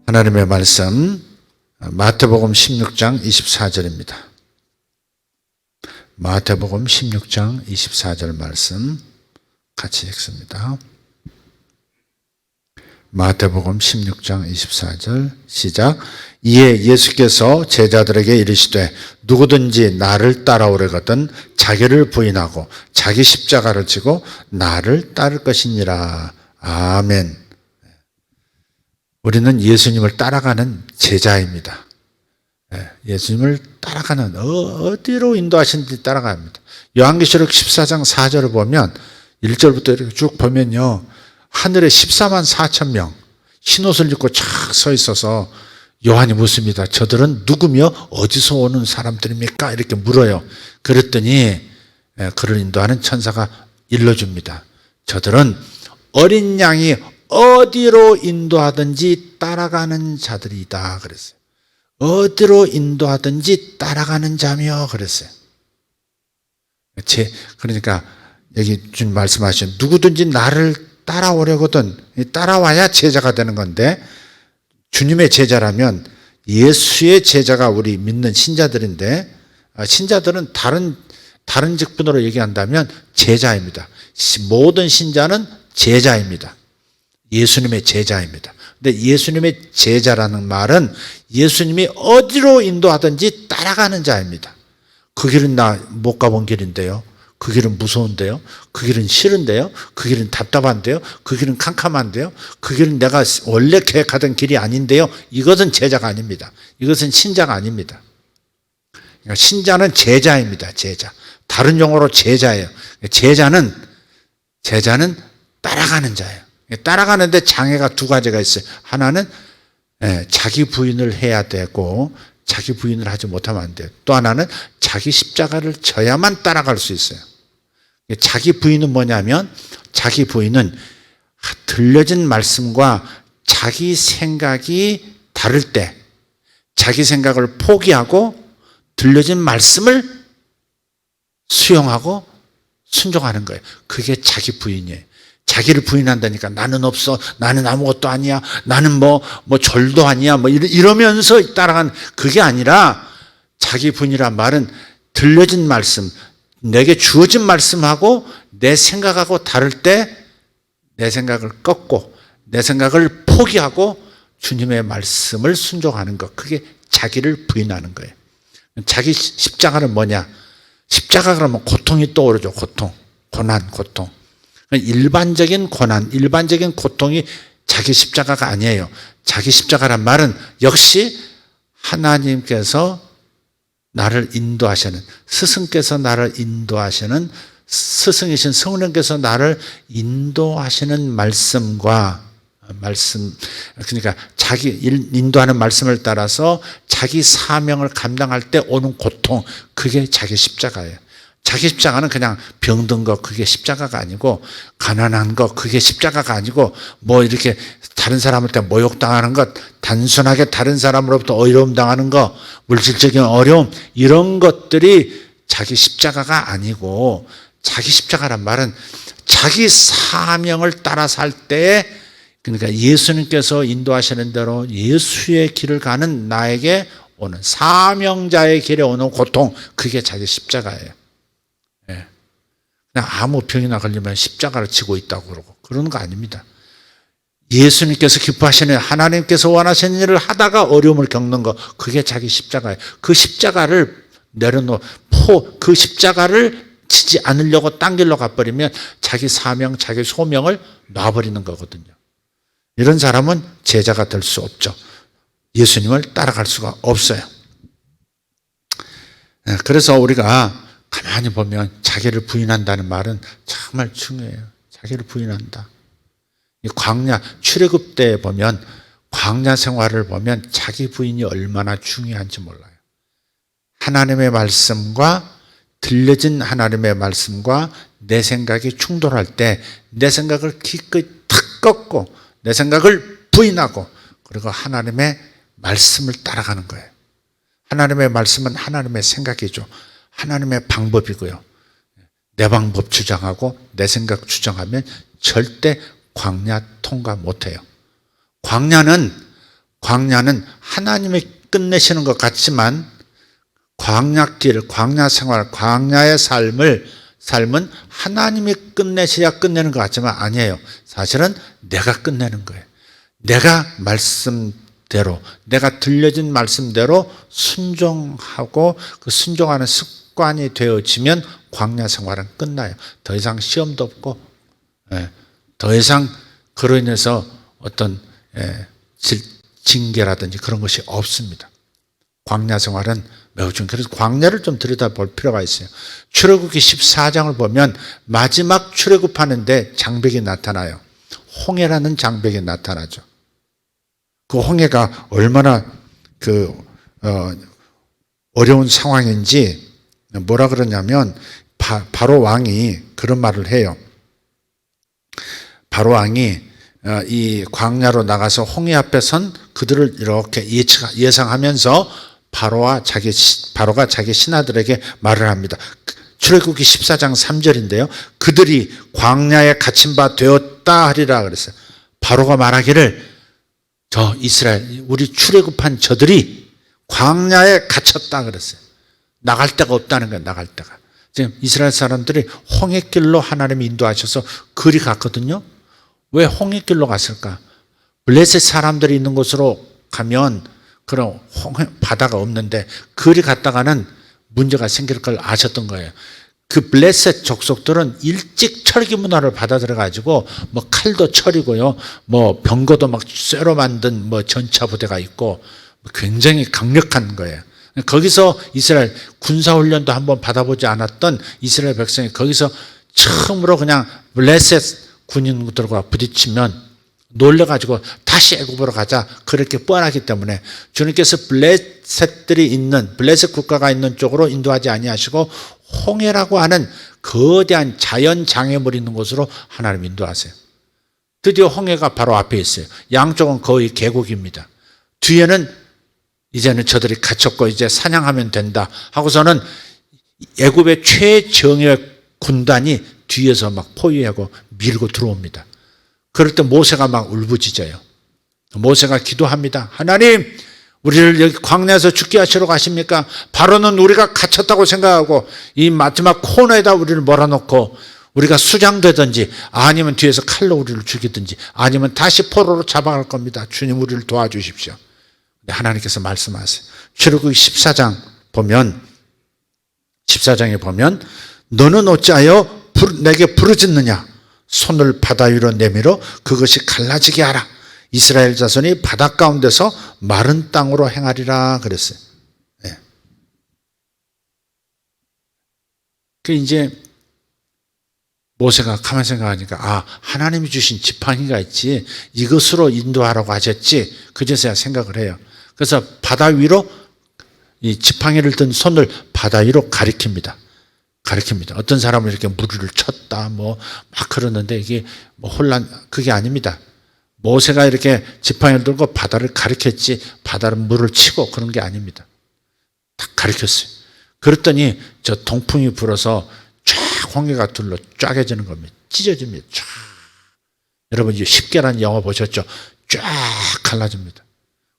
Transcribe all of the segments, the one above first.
하나님의 말씀 마태복음 16장 24절입니다. 마태복음 16장 24절 말씀 같이 읽습니다. 마태복음 16장 24절 시작. 이에 예수께서 제자들에게 이르시되 누구든지 나를 따라오려거든 자기를 부인하고 자기 십자가를 지고 나를 따를 것이니라. 아멘. 우리는 예수님을 따라가는 제자입니다. 예수님을 따라가는 어디로 인도하시는지 따라갑니다. 요한계시록 14장 4절을 보면 1절부터 이렇게 쭉 보면요, 하늘에 14만 4천 명 흰옷을 입고 쫙 서 있어서 요한이 묻습니다. 저들은 누구며 어디서 오는 사람들입니까? 이렇게 물어요. 그랬더니 그를 인도하는 천사가 일러줍니다. 저들은 어린 양이 어디로 인도하든지 따라가는 자들이다 그랬어요. 어디로 인도하든지 따라가는 자며 그랬어요. 그러니까 여기 주님 말씀하신 누구든지 나를 따라오려거든, 따라와야 제자가 되는 건데, 주님의 제자라면 예수의 제자가 우리 믿는 신자들인데, 신자들은 다른 직분으로 얘기한다면 제자입니다. 모든 신자는 제자입니다. 예수님의 제자입니다. 근데 예수님의 제자라는 말은 예수님이 어디로 인도하든지 따라가는 자입니다. 그 길은 나 못 가본 길인데요. 그 길은 무서운데요. 그 길은 싫은데요. 그 길은 답답한데요. 그 길은 캄캄한데요. 그 길은 내가 원래 계획하던 길이 아닌데요. 이것은 제자가 아닙니다. 이것은 신자가 아닙니다. 그러니까 신자는 제자입니다. 제자. 다른 용어로 제자예요. 제자는 따라가는 자예요. 따라가는데 장애가 두 가지가 있어요. 하나는 자기 부인을 해야 되고, 자기 부인을 하지 못하면 안 돼요. 또 하나는 자기 십자가를 져야만 따라갈 수 있어요. 자기 부인은 뭐냐면, 자기 부인은 들려진 말씀과 자기 생각이 다를 때 자기 생각을 포기하고 들려진 말씀을 수용하고 순종하는 거예요. 그게 자기 부인이에요. 자기를 부인한다니까 나는 없어, 나는 아무것도 아니야, 나는 뭐 절도 아니야, 이러면서 따라가는, 그게 아니라 자기 부인이란 말은 들려진 말씀, 내게 주어진 말씀하고 내 생각하고 다를 때 내 생각을 꺾고 내 생각을 포기하고 주님의 말씀을 순종하는 것, 그게 자기를 부인하는 거예요. 자기 십자가는 뭐냐? 십자가 그러면 고통이 떠오르죠. 고난, 고통. 일반적인 고난, 일반적인 고통이 자기 십자가가 아니에요. 자기 십자가란 말은 역시 하나님께서 나를 인도하시는, 스승께서 나를 인도하시는, 스승이신 성령께서 나를 인도하시는 말씀과 그러니까 자기 인도하는 말씀을 따라서 자기 사명을 감당할 때 오는 고통, 그게 자기 십자가예요. 자기 십자가는 그냥 병든 것, 그게 십자가가 아니고, 가난한 것, 그게 십자가가 아니고, 이렇게 다른 사람한테 모욕당하는 것, 단순하게 다른 사람으로부터 어려움 당하는 것, 물질적인 어려움, 이런 것들이 자기 십자가가 아니고, 자기 십자가란 말은 자기 사명을 따라 살 때, 그러니까 예수님께서 인도하시는 대로 예수의 길을 가는 나에게 오는, 사명자의 길에 오는 고통, 그게 자기 십자가예요. 그냥 아무 병이나 걸리면 십자가를 지고 있다고 그러고 그러는 거 아닙니다. 예수님께서 기뻐하시는, 하나님께서 원하시는 일을 하다가 어려움을 겪는 거, 그게 자기 십자가예요. 그 십자가를 그 십자가를 지지 않으려고 딴 길로 가버리면 자기 사명, 자기 소명을 놔버리는 거거든요. 이런 사람은 제자가 될 수 없죠. 예수님을 따라갈 수가 없어요. 그래서 우리가 가만히 보면 자기를 부인한다는 말은 정말 중요해요. 자기를 부인한다. 이 광야 출애굽 때 보면, 광야 생활을 보면 자기 부인이 얼마나 중요한지 몰라요. 하나님의 말씀과 들려진 하나님의 말씀과 내 생각이 충돌할 때 내 생각을 기꺼이 탁 꺾고 내 생각을 부인하고, 그리고 하나님의 말씀을 따라가는 거예요. 하나님의 말씀은 하나님의 생각이죠. 하나님의 방법이고요. 내 방법 주장하고 내 생각 주장하면 절대 광야 통과 못해요. 광야는 광야는 하나님이 끝내시는 것 같지만 광야길, 광야생활, 광야의 삶은 하나님이 끝내셔야 끝내는 것 같지만 아니에요. 사실은 내가 끝내는 거예요. 내가 말씀대로, 내가 들려진 말씀대로 순종하고 그 순종하는 습관이 되어지면 광야생활은 끝나요. 더 이상 시험도 없고 더 이상 그로 인해서 어떤 징계라든지 그런 것이 없습니다. 광야 생활은 매우 중요해요. 그래서 광야를 좀 들여다볼 필요가 있어요. 출애굽기 14장을 보면 마지막 출애굽하는데 장벽이 나타나요. 홍해라는 장벽이 나타나죠. 그 홍해가 얼마나 어려운 상황인지 뭐라 그러냐면 바로 왕이 그런 말을 해요. 바로 왕이 이 광야로 나가서 홍해 앞에 선 그들을 이렇게 예상하면서 바로가 자기 신하들에게 말을 합니다. 출애굽기 14장 3절인데요. 그들이 광야에 갇힌 바 되었다 하리라 그랬어요. 바로가 말하기를 저 이스라엘 우리 출애굽한 저들이 광야에 갇혔다 그랬어요. 나갈 데가 없다는 거예요. 나갈 데가. 지금 이스라엘 사람들이 홍해길로 하나님이 인도하셔서 그리 갔거든요. 왜 홍해길로 갔을까? 블레셋 사람들이 있는 곳으로 가면 그런 바다가 없는데 그리 갔다가는 문제가 생길 걸 아셨던 거예요. 그 블레셋 족속들은 일찍 철기 문화를 받아들여 가지고 뭐 칼도 철이고요, 뭐 병거도 막 쇠로 만든 뭐 전차 부대가 있고 굉장히 강력한 거예요. 거기서 이스라엘 군사훈련도 한번 받아보지 않았던 이스라엘 백성이 거기서 처음으로 그냥 블레셋 군인들과 부딪히면 놀래가지고 다시 애굽으로 가자 그렇게 뻔하기 때문에 주님께서 블레셋 국가가 있는 쪽으로 인도하지 아니하시고 홍해라고 하는 거대한 자연 장애물이 있는 곳으로 하나님 인도하세요. 드디어 홍해가 바로 앞에 있어요. 양쪽은 거의 계곡입니다. 뒤에는 이제는 저들이 갇혔고 이제 사냥하면 된다 하고서는 애굽의 최정예 군단이 뒤에서 막 포위하고 밀고 들어옵니다. 그럴 때 모세가 막 울부짖어요. 모세가 기도합니다. 하나님, 우리를 여기 광야에서 죽게 하시러 가십니까? 바로는 우리가 갇혔다고 생각하고 이 마지막 코너에다 우리를 몰아넣고 우리가 수장되든지 아니면 뒤에서 칼로 우리를 죽이든지 아니면 다시 포로로 잡아갈 겁니다. 주님 우리를 도와주십시오. 하나님께서 말씀하세요. 출애굽기 14장에 보면 너는 어찌하여 내게 부르짖느냐? 손을 바다 위로 내밀어 그것이 갈라지게 하라. 이스라엘 자손이 바다 가운데서 마른 땅으로 행하리라 그랬어요. 네. 그 이제 모세가 가만히 생각하니까 하나님이 주신 지팡이가 있지 이것으로 인도하라고 하셨지 그제서야 생각을 해요. 그래서 바다 위로 이 지팡이를 든 손을 바다 위로 가리킵니다. 어떤 사람은 이렇게 무리를 쳤다, 막 그러는데 이게 그게 아닙니다. 모세가 이렇게 지팡이를 들고 바다를 가리켰지, 바다를 물을 치고 그런 게 아닙니다. 딱 가리켰어요. 그랬더니 저 동풍이 불어서 쫙 홍해가 둘로 쪼개지는 겁니다. 찢어집니다. 쫙. 여러분, 이제 10개라는 영화 보셨죠? 쫙 갈라집니다.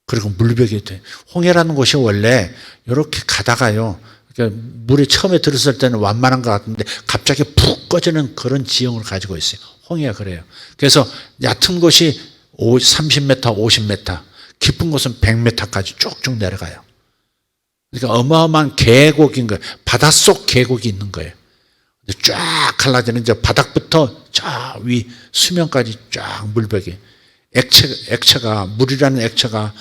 그리고 물벽이 돼. 홍해라는 곳이 원래 이렇게 가다가요. 그러니까 물이 처음에 들었을 때는 완만한 것 같은데 갑자기 푹 꺼지는 그런 지형을 가지고 있어요. 홍해가 그래요. 그래서 얕은 곳이 30m, 50m, 깊은 곳은 100m까지 쭉쭉 내려가요. 그러니까 어마어마한 계곡인 거예요. 바닷속 계곡이 있는 거예요. 쫙 갈라지는 이제 바닥부터 저 위 수면까지 쫙 물벽이. 액체가 물이라는 액체가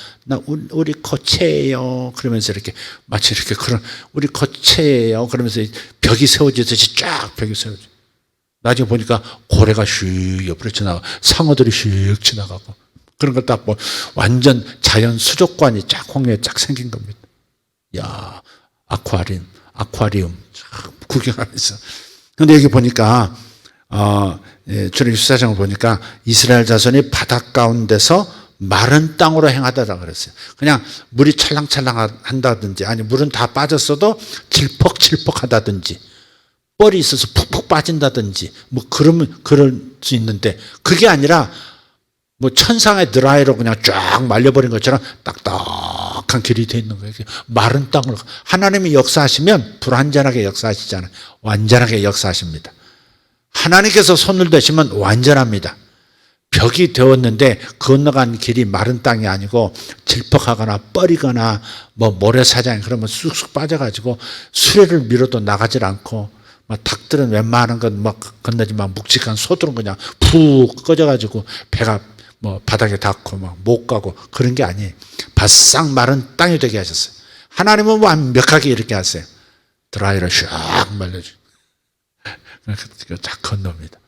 우리 거체예요 그러면서 이렇게 마치 이렇게 그런 우리 거체예요 그러면서 벽이 세워지듯이 쫙 벽이 세워져. 나중에 보니까 고래가 슉 옆으로 지나가 상어들이 슉 지나가고 그런 걸 딱 완전 자연 수족관이 쫙 홍해에 쫙 생긴 겁니다. 야 아쿠아리움 쫙 구경하면서. 근데 여기 보니까 출애굽기 14장을 보니까 이스라엘 자손이 바다 가운데서 마른 땅으로 행하다라 그랬어요. 그냥 물이 찰랑찰랑 한다든지 아니 물은 다 빠졌어도 질퍽질퍽 하다든지 뻘이 있어서 푹푹 빠진다든지 그럴 수 있는데 그게 아니라 뭐 천상의 드라이로 그냥 쫙 말려버린 것처럼 딱딱한 길이 돼 있는 거예요. 마른 땅을 하나님이 역사하시면 불완전하게 역사하시잖아요. 완전하게 역사하십니다. 하나님께서 손을 대시면 완전합니다. 벽이 되었는데 건너간 길이 마른 땅이 아니고 질퍽하거나 뻘이거나 뭐 모래사장이 그러면 쑥쑥 빠져가지고 수레를 밀어도 나가질 않고 막 닭들은 웬만한 건 막 건너지만 묵직한 소들은 그냥 푹 꺼져가지고 배가 뭐 바닥에 닿고 막 못 가고 그런 게 아니에요. 바싹 마른 땅이 되게 하셨어요. 하나님은 완벽하게 이렇게 하세요. 드라이로 샥 말려주고 쫙 건넙니다.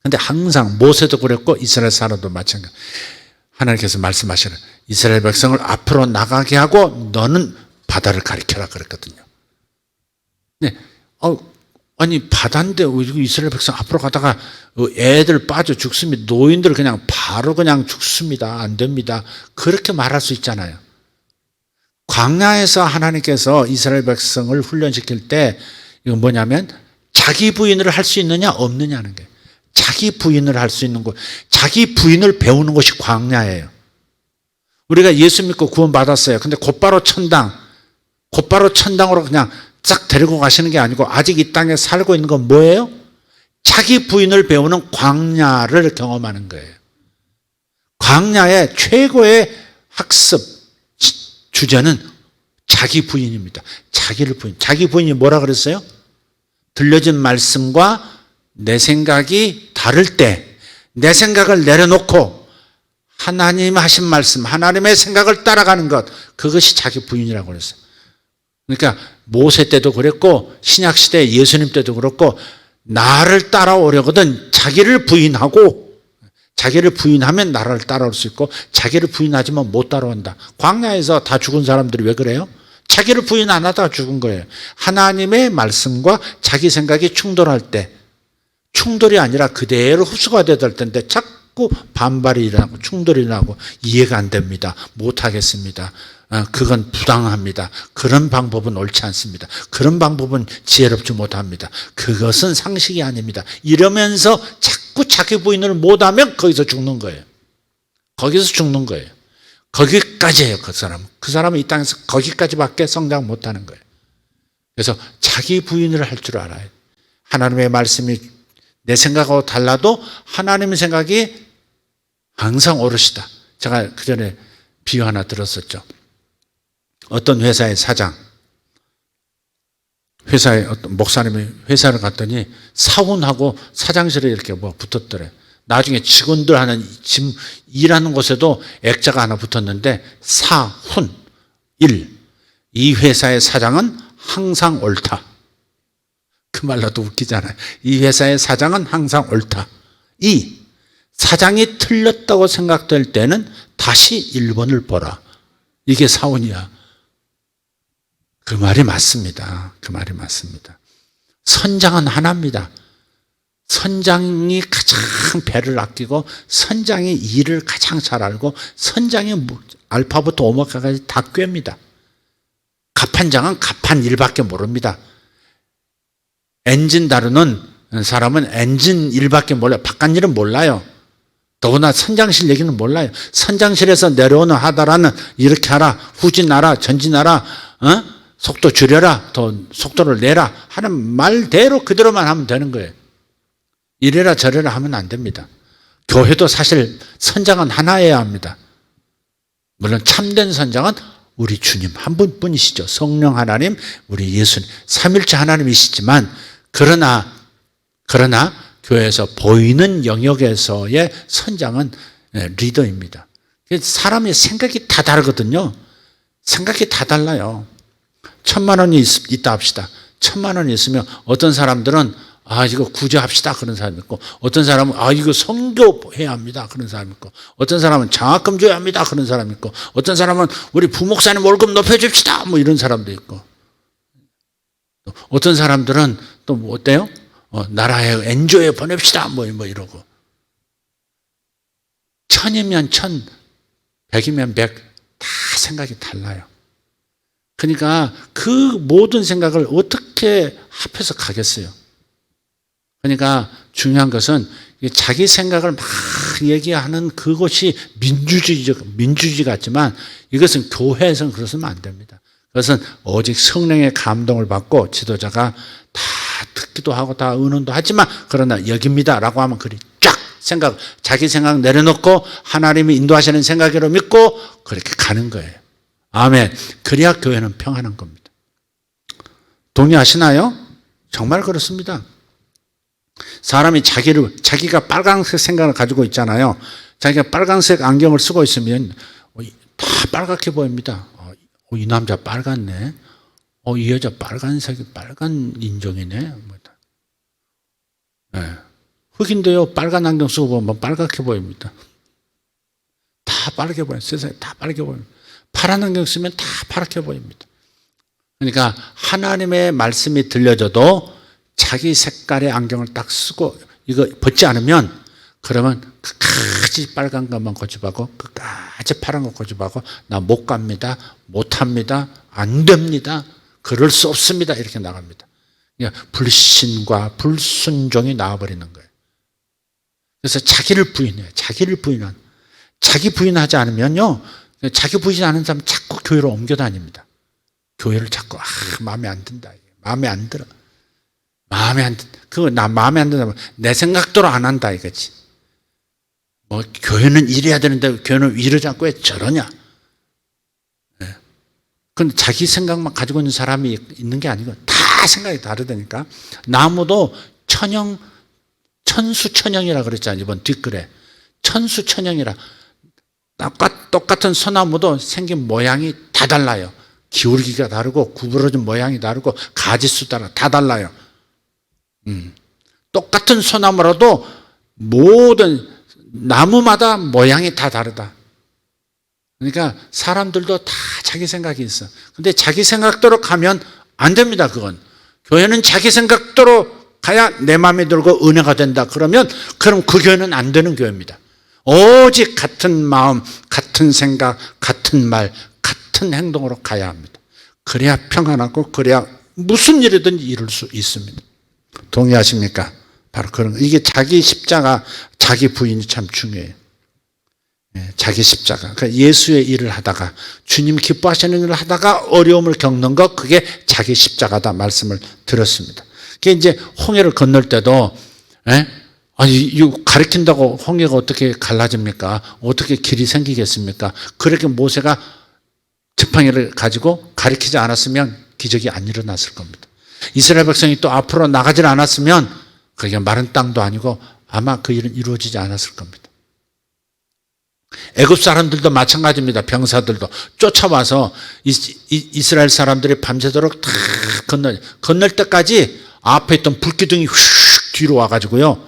근데 항상 모세도 그랬고 이스라엘 사람도 마찬가지. 하나님께서 말씀하시는 이스라엘 백성을 앞으로 나가게 하고 너는 바다를 가리켜라 그랬거든요. 네. 아니 바다인데 이스라엘 백성 앞으로 가다가 애들 빠져 죽습니다. 노인들 그냥 바로 그냥 죽습니다. 안 됩니다. 그렇게 말할 수 있잖아요. 광야에서 하나님께서 이스라엘 백성을 훈련시킬 때 이건 뭐냐면 자기 부인을 할 수 있느냐 없느냐는 거예요. 자기 부인을 할 수 있는 것, 자기 부인을 배우는 것이 광야예요. 우리가 예수 믿고 구원받았어요. 근데 곧바로 천당으로 그냥 싹 데리고 가시는 게 아니고 아직 이 땅에 살고 있는 건 뭐예요? 자기 부인을 배우는 광야를 경험하는 거예요. 광야의 최고의 학습 주제는 자기 부인입니다. 자기 부인이 뭐라 그랬어요? 들려진 말씀과 내 생각이 다를 때 내 생각을 내려놓고 하나님 하신 말씀, 하나님의 생각을 따라가는 것, 그것이 자기 부인이라고 그랬어요. 그러니까 모세 때도 그랬고 신약시대 예수님 때도 그렇고 나를 따라오려거든 자기를 부인하면 나를 따라올 수 있고 자기를 부인하지만 못 따라온다. 광야에서 다 죽은 사람들이 왜 그래요? 자기를 부인 안 하다가 죽은 거예요. 하나님의 말씀과 자기 생각이 충돌할 때, 충돌이 아니라 그대로 흡수가 돼야 될 텐데 자꾸 반발이 일어나고 충돌이 일어나고 이해가 안 됩니다. 못하겠습니다. 그건 부당합니다. 그런 방법은 옳지 않습니다. 그런 방법은 지혜롭지 못합니다. 그것은 상식이 아닙니다. 이러면서 자꾸 자기 부인을 못하면 거기서 죽는 거예요. 거기까지예요. 그 사람은 이 땅에서 거기까지밖에 성장 못하는 거예요. 그래서 자기 부인을 할 줄 알아요. 하나님의 말씀이 내 생각하고 달라도 하나님의 생각이 항상 옳으시다. 제가 그전에 비유 하나 들었었죠. 어떤 회사의 사장, 회사에 어떤 목사님이 회사를 갔더니 사훈하고 사장실에 이렇게 뭐 붙었더래. 나중에 직원들 하는 일하는 곳에도 액자가 하나 붙었는데 사훈 1. 이 회사의 사장은 항상 옳다. 그 말로도 웃기잖아요. 이 회사의 사장은 항상 옳다. 2. 사장이 틀렸다고 생각될 때는 다시 1번을 보라. 이게 사훈이야. 그 말이 맞습니다. 선장은 하나입니다. 선장이 가장 배를 아끼고 선장이 일을 가장 잘 알고 선장이 알파부터 오마카까지 다 꿰입니다. 갑판장은 갑판 일밖에 모릅니다. 엔진 다루는 사람은 엔진 일밖에 몰라요. 바깥 일은 몰라요. 더구나 선장실 얘기는 몰라요. 선장실에서 내려오는 하다라는 이렇게 하라, 후진하라, 전진하라, 속도 줄여라, 더 속도를 내라 하는 말대로 그대로만 하면 되는 거예요. 이래라 저래라 하면 안 됩니다. 교회도 사실 선장은 하나여야 합니다. 물론 참된 선장은 우리 주님 한 분뿐이시죠. 성령 하나님, 우리 예수님, 삼일체 하나님이시지만 그러나 교회에서 보이는 영역에서의 선장은 리더입니다. 사람의 생각이 다 다르거든요. 생각이 다 달라요. 1,000만 원이 있다 합시다. 1,000만 원이 있으면 어떤 사람들은 이거 구제합시다 그런 사람이 있고, 어떤 사람은 이거 선교해야 합니다 그런 사람이 있고, 어떤 사람은 장학금 줘야 합니다 그런 사람이 있고, 어떤 사람은 우리 부목사님 월급 높여줍시다 뭐 이런 사람도 있고, 어떤 사람들은 또 뭐 어때요? 나라에 엔조에 보냅시다 뭐 이러고. 1000이면 1000, 100이면 100, 다 생각이 달라요. 그러니까 그 모든 생각을 어떻게 합해서 가겠어요? 그러니까 중요한 것은 자기 생각을 막 얘기하는 그것이 민주주의 같지만 이것은 교회에서는 그러시면 안 됩니다. 그것은 오직 성령의 감동을 받고 지도자가 다 듣기도 하고 다 의논도 하지만 그러나 여깁니다라고 하면 그리 쫙 자기 생각 내려놓고 하나님이 인도하시는 생각으로 믿고 그렇게 가는 거예요. 아멘. 그래야 교회는 평안한 겁니다. 동의하시나요? 정말 그렇습니다. 사람이 자기가 빨간색 생각을 가지고 있잖아요. 자기가 빨간색 안경을 쓰고 있으면 다 빨갛게 보입니다. 이 남자 빨갛네. 이 여자 빨간 인종이네. 네. 흑인도요, 빨간 안경 쓰고 보면 빨갛게 보입니다. 다 빠르게 보여요. 세상에 다 빠르게 보입니다. 파란 안경 쓰면 다 파랗게 보입니다. 그러니까 하나님의 말씀이 들려줘도 자기 색깔의 안경을 딱 쓰고 이거 벗지 않으면 그러면 끝까지 빨간 것만 고집하고 끝까지 파란 거 고집하고 나 못 갑니다. 못 합니다. 안 됩니다. 그럴 수 없습니다. 이렇게 나갑니다. 그러니까 불신과 불순종이 나와버리는 거예요. 그래서 자기를 부인해요. 자기 부인하지 않으면요. 자기 부인하는 사람 자꾸 교회로 옮겨 다닙니다. 교회를 자꾸 마음에 안 든다. 마음에 안 들어. 그거 나 마음에 안 든다면 내 생각대로 안 한다 이거지. 교회는 이래야 되는데 교회는 이러지 않고 왜 저러냐. 그건 자기 생각만 가지고 있는 사람이 있는 게 아니고 다 생각이 다르다니까. 나무도 천수천형이라 그랬잖아요. 이번 뒷글에. 천수천형이라. 똑같은 소나무도 생긴 모양이 다 달라요. 기울기가 다르고 구부러진 모양이 다르고 가지수 따라 다 달라요. 똑같은 소나무라도 모든 나무마다 모양이 다 다르다. 그러니까 사람들도 다 자기 생각이 있어. 근데 자기 생각대로 가면 안 됩니다. 그건. 교회는 자기 생각대로 가야 내 마음에 들고 은혜가 된다. 그럼 그 교회는 안 되는 교회입니다. 오직 같은 마음, 같은 생각, 같은 말, 같은 행동으로 가야 합니다. 그래야 평안하고 그래야 무슨 일이든지 이룰 수 있습니다. 동의하십니까? 바로 그런 거. 이게 자기 십자가, 자기 부인이 참 중요해요. 자기 십자가. 그러니까 예수의 일을 하다가 주님 기뻐하시는 일을 하다가 어려움을 겪는 것, 그게 자기 십자가다 말씀을 들었습니다. 그게 이제 홍해를 건널 때도 이거 가리킨다고 홍해가 어떻게 갈라집니까? 어떻게 길이 생기겠습니까? 그렇게 모세가 지팡이를 가지고 가리키지 않았으면 기적이 안 일어났을 겁니다. 이스라엘 백성이 또 앞으로 나가질 않았으면 그게 마른 땅도 아니고 아마 그 일은 이루어지지 않았을 겁니다. 애굽 사람들도 마찬가지입니다. 병사들도 쫓아와서 이스라엘 사람들이 밤새도록 다 건널 때까지 앞에 있던 불기둥이 휙 뒤로 와가지고요.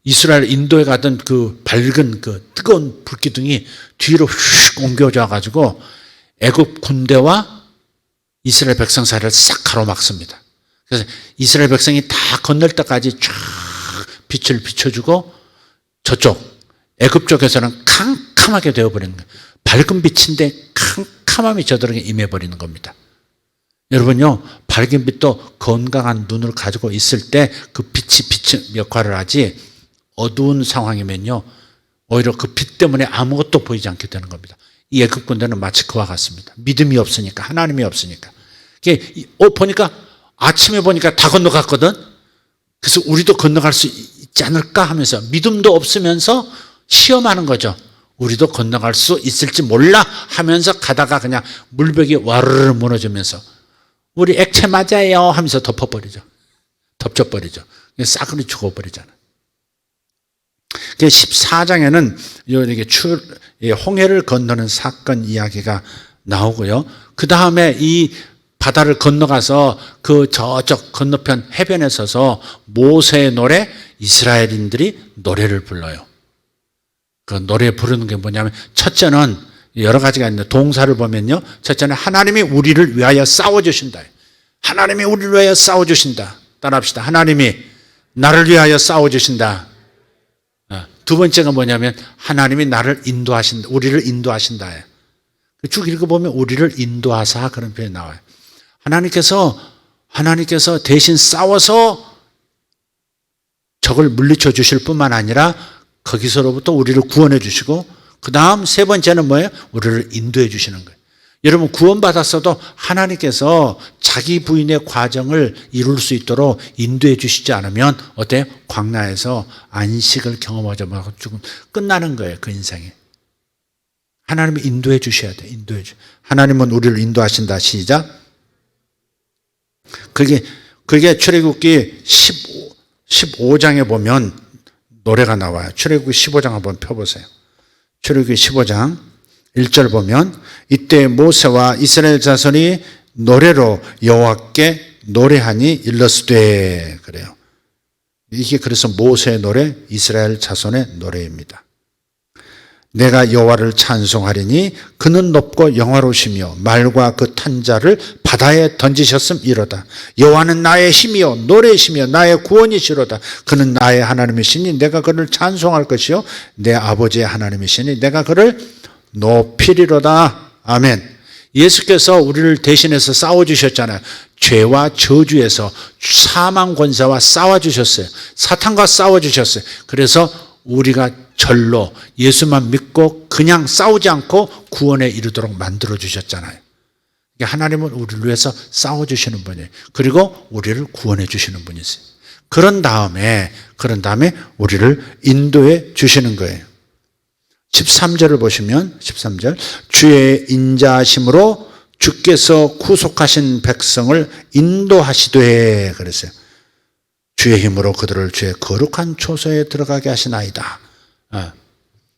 이스라엘 인도에 가던 그 밝은 그 뜨거운 불기둥이 뒤로 휙 옮겨져 가지고 애굽 군대와 이스라엘 백성 사이를 싹 가로막습니다. 그래서 이스라엘 백성이 다 건널 때까지 쫙 빛을 비춰주고 저쪽 애굽 쪽에서는 캄캄하게 되어버리는 거예요. 밝은 빛인데 캄캄함이 저들에게 임해버리는 겁니다. 여러분요, 밝은 빛도 건강한 눈을 가지고 있을 때 그 빛이 역할을 하지, 어두운 상황이면요 오히려 그 빛 때문에 아무것도 보이지 않게 되는 겁니다. 이 애굽 군대는 마치 그와 같습니다. 믿음이 없으니까, 하나님이 없으니까. 보니까 아침에 보니까 다 건너갔거든. 그래서 우리도 건너갈 수 있지 않을까 하면서 믿음도 없으면서 시험하는 거죠. 우리도 건너갈 수 있을지 몰라 하면서 가다가 그냥 물벽이 와르르 무너지면서 우리 액체 맞아요 하면서 덮어버리죠. 싸그리 죽어버리잖아. 14장에는 이렇게 홍해를 건너는 사건 이야기가 나오고요. 그 다음에 이 바다를 건너가서 그 저쪽 건너편 해변에 서서 모세의 노래, 이스라엘인들이 노래를 불러요. 그 노래 부르는 게 뭐냐면, 첫째는 여러 가지가 있는데 동사를 보면요, 첫째는 하나님이 우리를 위하여 싸워주신다. 하나님이 우리를 위하여 싸워주신다. 따라합시다. 하나님이 나를 위하여 싸워주신다. 두 번째가 뭐냐면 하나님이 우리를 인도하신다. 쭉 읽어보면 우리를 인도하사 그런 표현이 나와요. 하나님께서 대신 싸워서 적을 물리쳐 주실 뿐만 아니라 거기서로부터 우리를 구원해 주시고 그 다음 세 번째는 뭐예요? 우리를 인도해 주시는 거예요. 여러분 구원받았어도 하나님께서 자기 부인의 과정을 이룰 수 있도록 인도해 주시지 않으면 어때요? 광야에서 안식을 경험하지 못하고 끝나는 거예요. 그 인생이. 하나님이 인도해 주셔야 돼요. 인도해 주. 하나님은 우리를 인도하신다. 시작. 그게 출애굽기 15장에 보면 노래가 나와요. 출애굽기 15장 한번 펴보세요. 출애굽기 15장 1절 보면 이때 모세와 이스라엘 자손이 노래로 여호와께 노래하니 일러스되 그래요. 이게 그래서 모세의 노래, 이스라엘 자손의 노래입니다. 내가 여호와를 찬송하리니 그는 높고 영화로우시며 말과 그 탄자를 바다에 던지셨음이로다. 여호와는 나의 힘이요 노래이시며 나의 구원이시로다. 그는 나의 하나님이시니 내가 그를 찬송할 것이요 내 아버지의 하나님이시니 내가 그를 높이리로다. 아멘. 예수께서 우리를 대신해서 싸워주셨잖아요. 죄와 저주에서 사망 권세와 싸워주셨어요. 사탄과 싸워주셨어요. 그래서 우리가 절로 예수만 믿고 그냥 싸우지 않고 구원에 이르도록 만들어주셨잖아요. 하나님은 우리를 위해서 싸워주시는 분이에요. 그리고 우리를 구원해 주시는 분이세요. 그런 다음에 우리를 인도해 주시는 거예요. 13절을 보시면 13절 주의 인자하심으로 주께서 구속하신 백성을 인도하시되 그랬어요. 주의 힘으로 그들을 주의 거룩한 초소에 들어가게 하시나이다.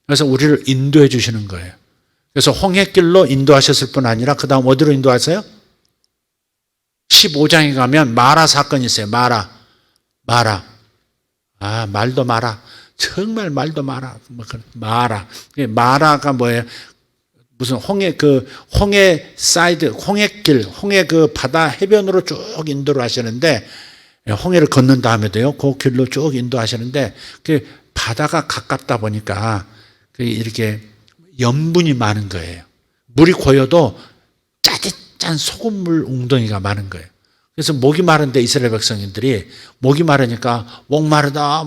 그래서 우리를 인도해 주시는 거예요. 그래서 홍해길로 인도하셨을 뿐 아니라 그 다음 어디로 인도하세요? 15장에 가면 마라 사건이 있어요. 마라. 말도 마라. 정말 말도 마라. 마라. 마라가 뭐예요? 무슨 홍해 사이드, 홍해길, 홍해 그 바다 해변으로 쭉 인도를 하시는데 홍해를 건넌 다음에도요, 그 길로 쭉 인도하시는데, 그 바다가 가깝다 보니까 이렇게 염분이 많은 거예요. 물이 고여도 짜릿짠 소금물 웅덩이가 많은 거예요. 그래서 목이 마른데 이스라엘 백성들이 목이 마르니까 목마르다.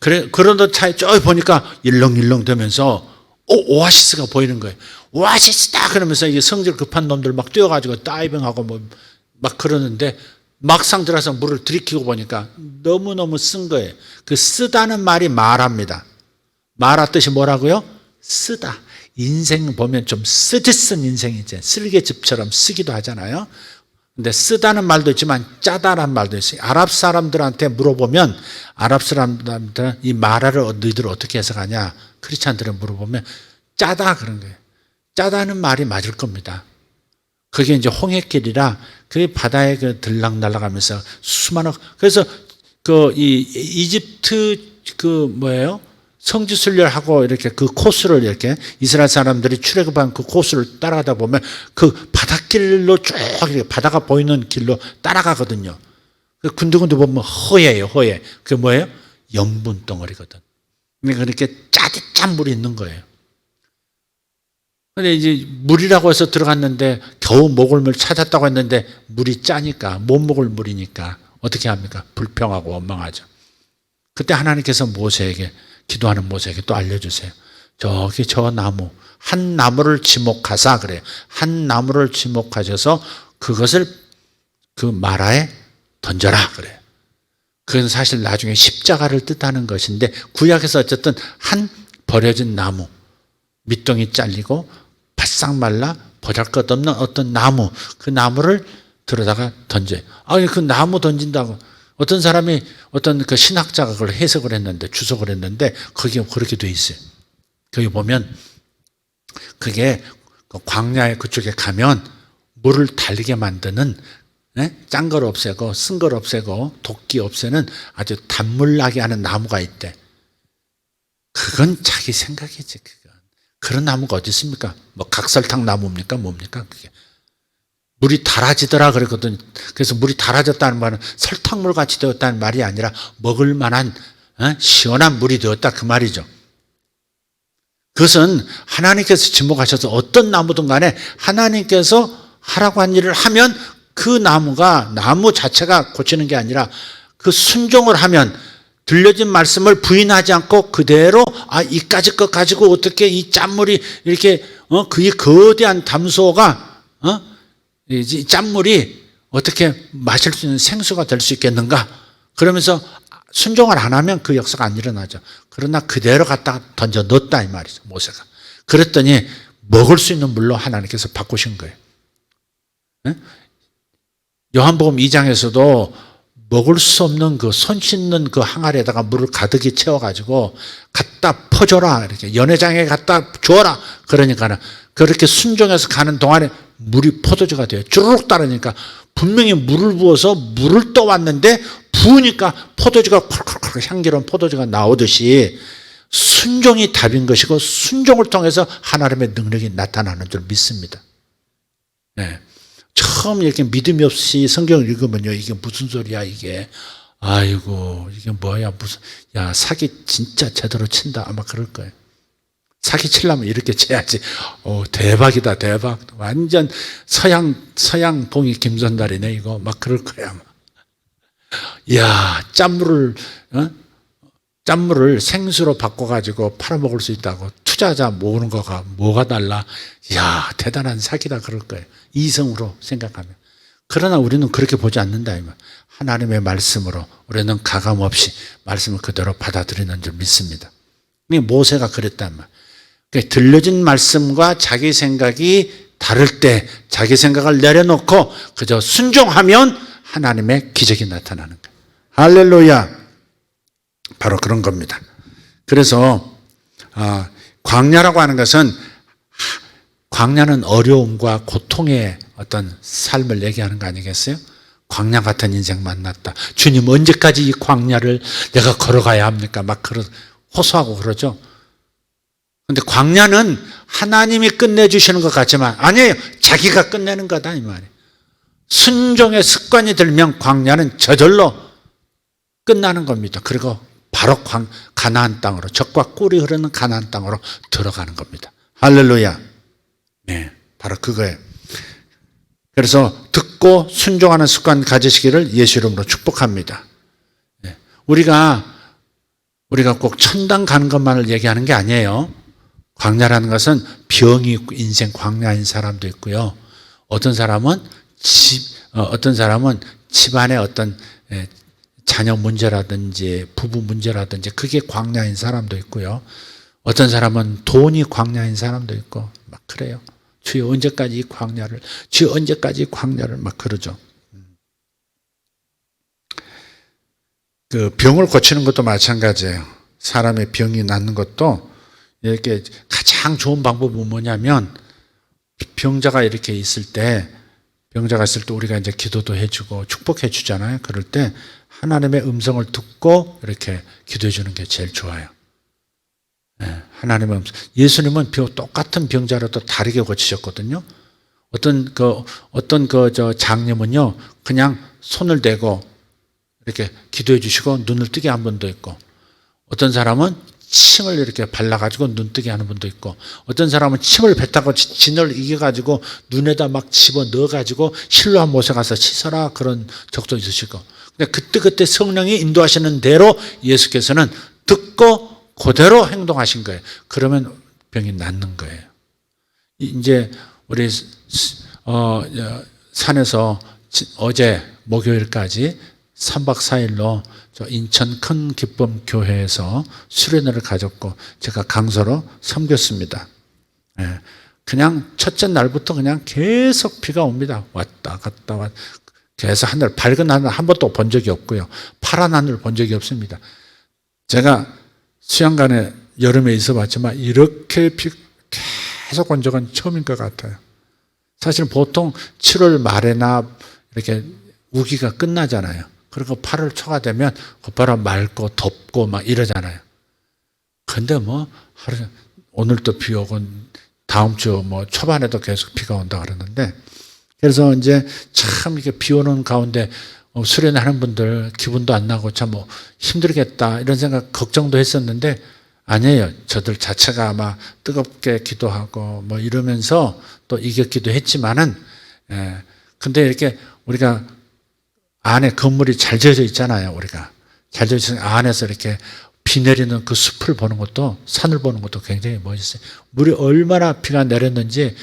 그런데 차에 쭉 보니까 일렁일렁 되면서 오아시스가 보이는 거예요. 오아시스다! 그러면서 이게 성질 급한 놈들 막 뛰어가지고 다이빙하고 막 그러는데 막상 들어서 물을 들이키고 보니까 너무너무 쓴 거예요. 그 쓰다는 말이 마라입니다. 마라 뜻이 뭐라고요? 쓰다. 인생 보면 좀 쓰디쓴 인생이지. 쓸개즙처럼 쓰기도 하잖아요. 근데 쓰다는 말도 있지만 짜다라는 말도 있어요. 아랍 사람들한테 물어보면 아랍 사람들은 이 마라를 너희들 어떻게 해석하냐? 크리스찬들은 물어보면 짜다 그런 거예요. 짜다는 말이 맞을 겁니다. 그게 이제 홍해길이라 그 바다에 그 들락날락하면서 수많은 그래서 이집트 성지순례하고 이렇게 그 코스를 이렇게 이스라엘 사람들이 출애굽한 그 코스를 따라가다 보면 그 바닷길로 쭉 바다가 보이는 길로 따라가거든요. 그 군데군데 보면 허예요, 허예. 그게 뭐예요? 염분 덩어리거든. 그러니까 그렇게 짜릿짠 물이 있는 거예요. 근데 이제 물이라고 해서 들어갔는데 겨우 먹을 물 찾았다고 했는데 물이 짜니까 못 먹을 물이니까 어떻게 합니까? 불평하고 원망하죠. 그때 하나님께서 기도하는 모세에게 또 알려주세요. 저기 저 나무 한 나무를 지목하사 그래요. 한 나무를 지목하셔서 그것을 그 마라에 던져라 그래요. 그건 사실 나중에 십자가를 뜻하는 것인데 구약에서 어쨌든 한 버려진 나무 밑동이 잘리고 바싹 말라 보잘것없는 어떤 나무 그 나무를 들어다가 던져요. 그 나무 던진다고 어떤 사람이 어떤 그 신학자가 그걸 해석을 했는데 주석을 했는데 거기에 그렇게 돼 있어요. 거기 보면 그게 광야의 그쪽에 가면 물을 달게 만드는 짠 걸 없애고 쓴 걸 없애고 독기 없애는 아주 단물나게 하는 나무가 있대. 그건 자기 생각이지. 그런 나무가 어디 있습니까? 각설탕 나무입니까? 뭡니까? 그게. 물이 달아지더라 그랬거든. 그래서 물이 달아졌다는 말은 설탕물 같이 되었다는 말이 아니라 먹을 만한 시원한 물이 되었다 그 말이죠. 그것은 하나님께서 지목하셔서 어떤 나무든 간에 하나님께서 하라고 한 일을 하면 그 나무 자체가 고치는 게 아니라 그 순종을 하면 들려진 말씀을 부인하지 않고 그대로 이까지 것 가지고 어떻게 이 짠물이 이렇게 그의 거대한 담소가 이 짠물이 어떻게 마실 수 있는 생수가 될 수 있겠는가? 그러면서 순종을 안 하면 그 역사가 안 일어나죠. 그러나 그대로 갖다가 던져 넣었다 이 말이죠. 모세가. 그랬더니 먹을 수 있는 물로 하나님께서 바꾸신 거예요. 요한복음 2장에서도 먹을 수 없는 그 손 씻는 그 항아리에다가 물을 가득히 채워가지고 갖다 퍼줘라. 이렇게 연회장에 갖다 주어라. 그러니까는 그렇게 순종해서 가는 동안에 물이 포도주가 돼요. 주르륵 따르니까 분명히 물을 부어서 물을 떠왔는데 부으니까 포도주가 콜콜콜 향기로운 포도주가 나오듯이 순종이 답인 것이고 순종을 통해서 하나님의 능력이 나타나는 줄 믿습니다. 네. 처음 이렇게 믿음이 없이 성경을 읽으면요, 이게 무슨 소리야, 이게. 아이고, 이게 뭐야, 야, 사기 진짜 제대로 친다. 아마 그럴 거예요. 사기 치려면 이렇게 쳐야지. 대박이다, 대박. 완전 서양 동이 김선달이네, 이거. 막 그럴 거야, 아마. 야, 짠물을 생수로 바꿔가지고 팔아먹을 수 있다고. 투자자 모으는 거가 뭐가 달라? 야, 대단한 사기다, 그럴 거예요. 이성으로 생각하면. 그러나 우리는 그렇게 보지 않는다. 하나님의 말씀으로 우리는 가감 없이 말씀을 그대로 받아들이는 줄 믿습니다. 모세가 그랬단 말이에요. 그러니까 들려진 말씀과 자기 생각이 다를 때 자기 생각을 내려놓고 그저 순종하면 하나님의 기적이 나타나는 거예요. 할렐루야. 바로 그런 겁니다. 그래서 광야라고 하는 것은 광야는 어려움과 고통의 어떤 삶을 얘기하는 거 아니겠어요? 광야 같은 인생 만났다. 주님 언제까지 이 광야를 내가 걸어가야 합니까? 막 호소하고 그러죠. 그런데 광야는 하나님이 끝내주시는 것 같지만 아니에요. 자기가 끝내는 거다 이 말이에요. 순종의 습관이 들면 광야는 저절로 끝나는 겁니다. 그리고 바로 가나안 땅으로 젖과 꿀이 흐르는 가나안 땅으로 들어가는 겁니다. 할렐루야. 네, 바로 그거예요. 그래서 듣고 순종하는 습관 가지시기를 예수 이름으로 축복합니다. 네, 우리가 꼭 천당 가는 것만을 얘기하는 게 아니에요. 광야라는 것은 병이 있고 인생 광야인 사람도 있고요. 어떤 사람은 집안의 어떤 자녀 문제라든지 부부 문제라든지 그게 광야인 사람도 있고요. 어떤 사람은 돈이 광야인 사람도 있고 막 그래요. 주여 언제까지 이 광야를, 주여 언제까지 이 광야를 막 그러죠. 그 병을 고치는 것도 마찬가지예요. 사람의 병이 낫는 것도 이렇게 가장 좋은 방법은 뭐냐면 병자가 이렇게 있을 때 우리가 이제 기도도 해주고 축복해 주잖아요. 그럴 때 하나님의 음성을 듣고 이렇게 기도해 주는 게 제일 좋아요. 네, 하나님의 음성. 예수님은 똑같은 병자라도 다르게 고치셨거든요. 어떤 장님은요, 그냥 손을 대고 이렇게 기도해 주시고 눈을 뜨게 한 분도 있고, 어떤 사람은 침을 이렇게 발라가지고 눈 뜨게 하는 분도 있고, 어떤 사람은 침을 뱉다가 진을 이겨가지고 눈에다 막 집어 넣어가지고 실로암 못에 가서 씻어라 그런 적도 있으시고, 근데 그때 성령이 인도하시는 대로 예수께서는 듣고 그대로 행동하신 거예요. 그러면 병이 낫는 거예요. 이제 우리 산에서 어제 목요일까지 3박 4일로 저 인천 큰 기쁨 교회에서 수련회를 가졌고 제가 강사로 섬겼습니다. 그냥 첫째 날부터 그냥 계속 비가 옵니다. 왔다 갔다 계속 하늘, 밝은 하늘 한 번도 본 적이 없고요. 파란 하늘 본 적이 없습니다. 제가 수양간에 여름에 있어봤지만 이렇게 비 계속 온 적은 처음인 것 같아요. 사실 보통 7월 말에나 이렇게 우기가 끝나잖아요. 그리고 8월 초가 되면 곧바로 맑고 덥고 막 이러잖아요. 근데 오늘도 비 오고 다음 주 초반에도 계속 비가 온다 그러는데, 그래서 이제 참 이렇게 비 오는 가운데 수련하는 분들 기분도 안 나고 참 힘들겠다 이런 생각, 걱정도 했었는데 아니에요. 저들 자체가 아마 뜨겁게 기도하고 이러면서 또 이겼기도 했지만은, 근데 이렇게 우리가 안에 건물이 잘 지어져 있잖아요. 우리가 잘 지어져 있는 안에서 이렇게 비 내리는 그 숲을 보는 것도, 산을 보는 것도 굉장히 멋있어요. 물이 얼마나 비가 내렸는지,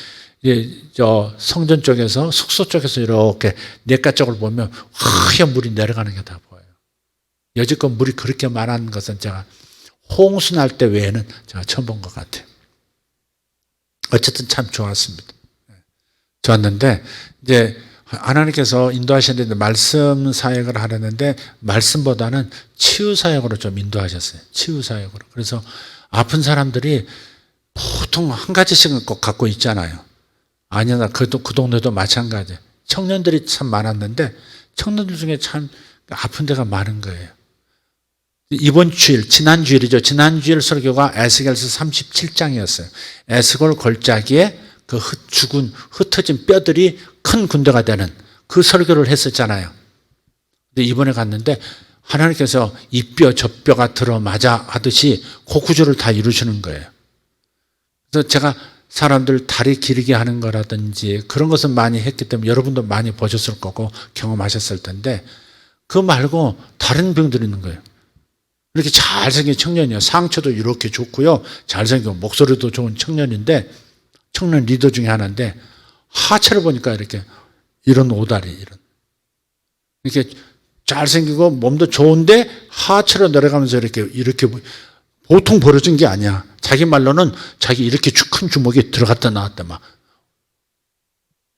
저 성전 쪽에서, 숙소 쪽에서 이렇게 냇가 쪽을 보면 하얀 물이 내려가는 게 다 보여요. 여지껏 물이 그렇게 많은 것은 제가 홍수 날 때 외에는 제가 처음 본 것 같아요. 어쨌든 참 좋았습니다. 좋았는데, 이제 하나님께서 인도하시는데 말씀 사역을 하려는데 말씀보다는 치유 사역으로 좀 인도하셨어요. 치유 사역으로. 그래서 아픈 사람들이 보통 한 가지씩은 꼭 갖고 있잖아요. 아니야, 그 동네도 마찬가지. 청년들이 참 많았는데 청년들 중에 참 아픈 데가 많은 거예요. 이번 주일, 지난 주일이죠. 지난 주일 설교가 에스겔서 37장이었어요. 에스겔 골짜기에 그 죽은 흩어진 뼈들이 큰 군대가 되는 그 설교를 했었잖아요. 근데 이번에 갔는데 하나님께서 이 뼈 저 뼈가 들어맞아 하듯이 그 구조를 다 이루시는 거예요. 그래서 제가 사람들 다리 기르게 하는 거라든지 그런 것은 많이 했기 때문에 여러분도 많이 보셨을 거고 경험하셨을 텐데, 그거 말고 다른 병들이 있는 거예요. 이렇게 잘생긴 청년이에요. 상처도 이렇게 좋고요, 잘생기고 목소리도 좋은 청년인데, 청년 리더 중에 하나인데 하체를 보니까 이렇게 이런 오다리, 이렇게 잘생기고 몸도 좋은데 하체로 내려가면서 이렇게 보통 벌어진 게 아니야. 자기 말로는 자기 이렇게 큰 주먹이 들어갔다 나왔다 막.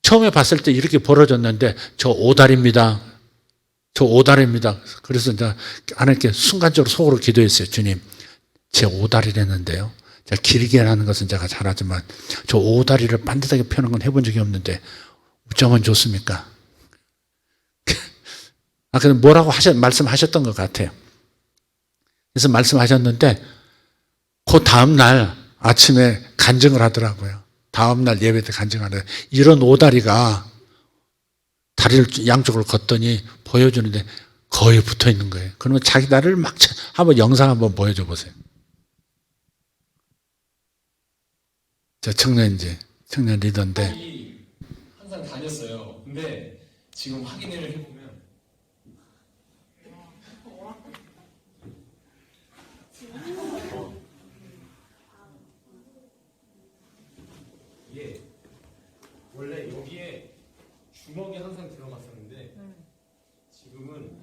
처음에 봤을 때 이렇게 벌어졌는데 저 오다리입니다. 저 오다리입니다. 그래서 제가 하나님께 순간적으로 속으로 기도했어요. 주님, 제 오다리랬는데요. 제가 길게 하는 것은 제가 잘하지만 저 오다리를 반듯하게 펴는 건 해본 적이 없는데 어쩌면 좋습니까? 그래서 뭐라고 말씀하셨던 것 같아요. 그래서 말씀하셨는데 그 다음날 아침에 간증을 하더라고요. 다음날 예배 때 간증하는데 이런 오다리가 다리를 양쪽으로 걷더니 보여주는데 거의 붙어 있는 거예요. 그러면 자기 다리를 막 한번 영상 한번 보여줘 보세요. 저 청년 리더인데 항상 다녔어요. 근데 지금 확인을 해보면 이게 원래 여기에 주먹이 항상 들어갔었는데 지금은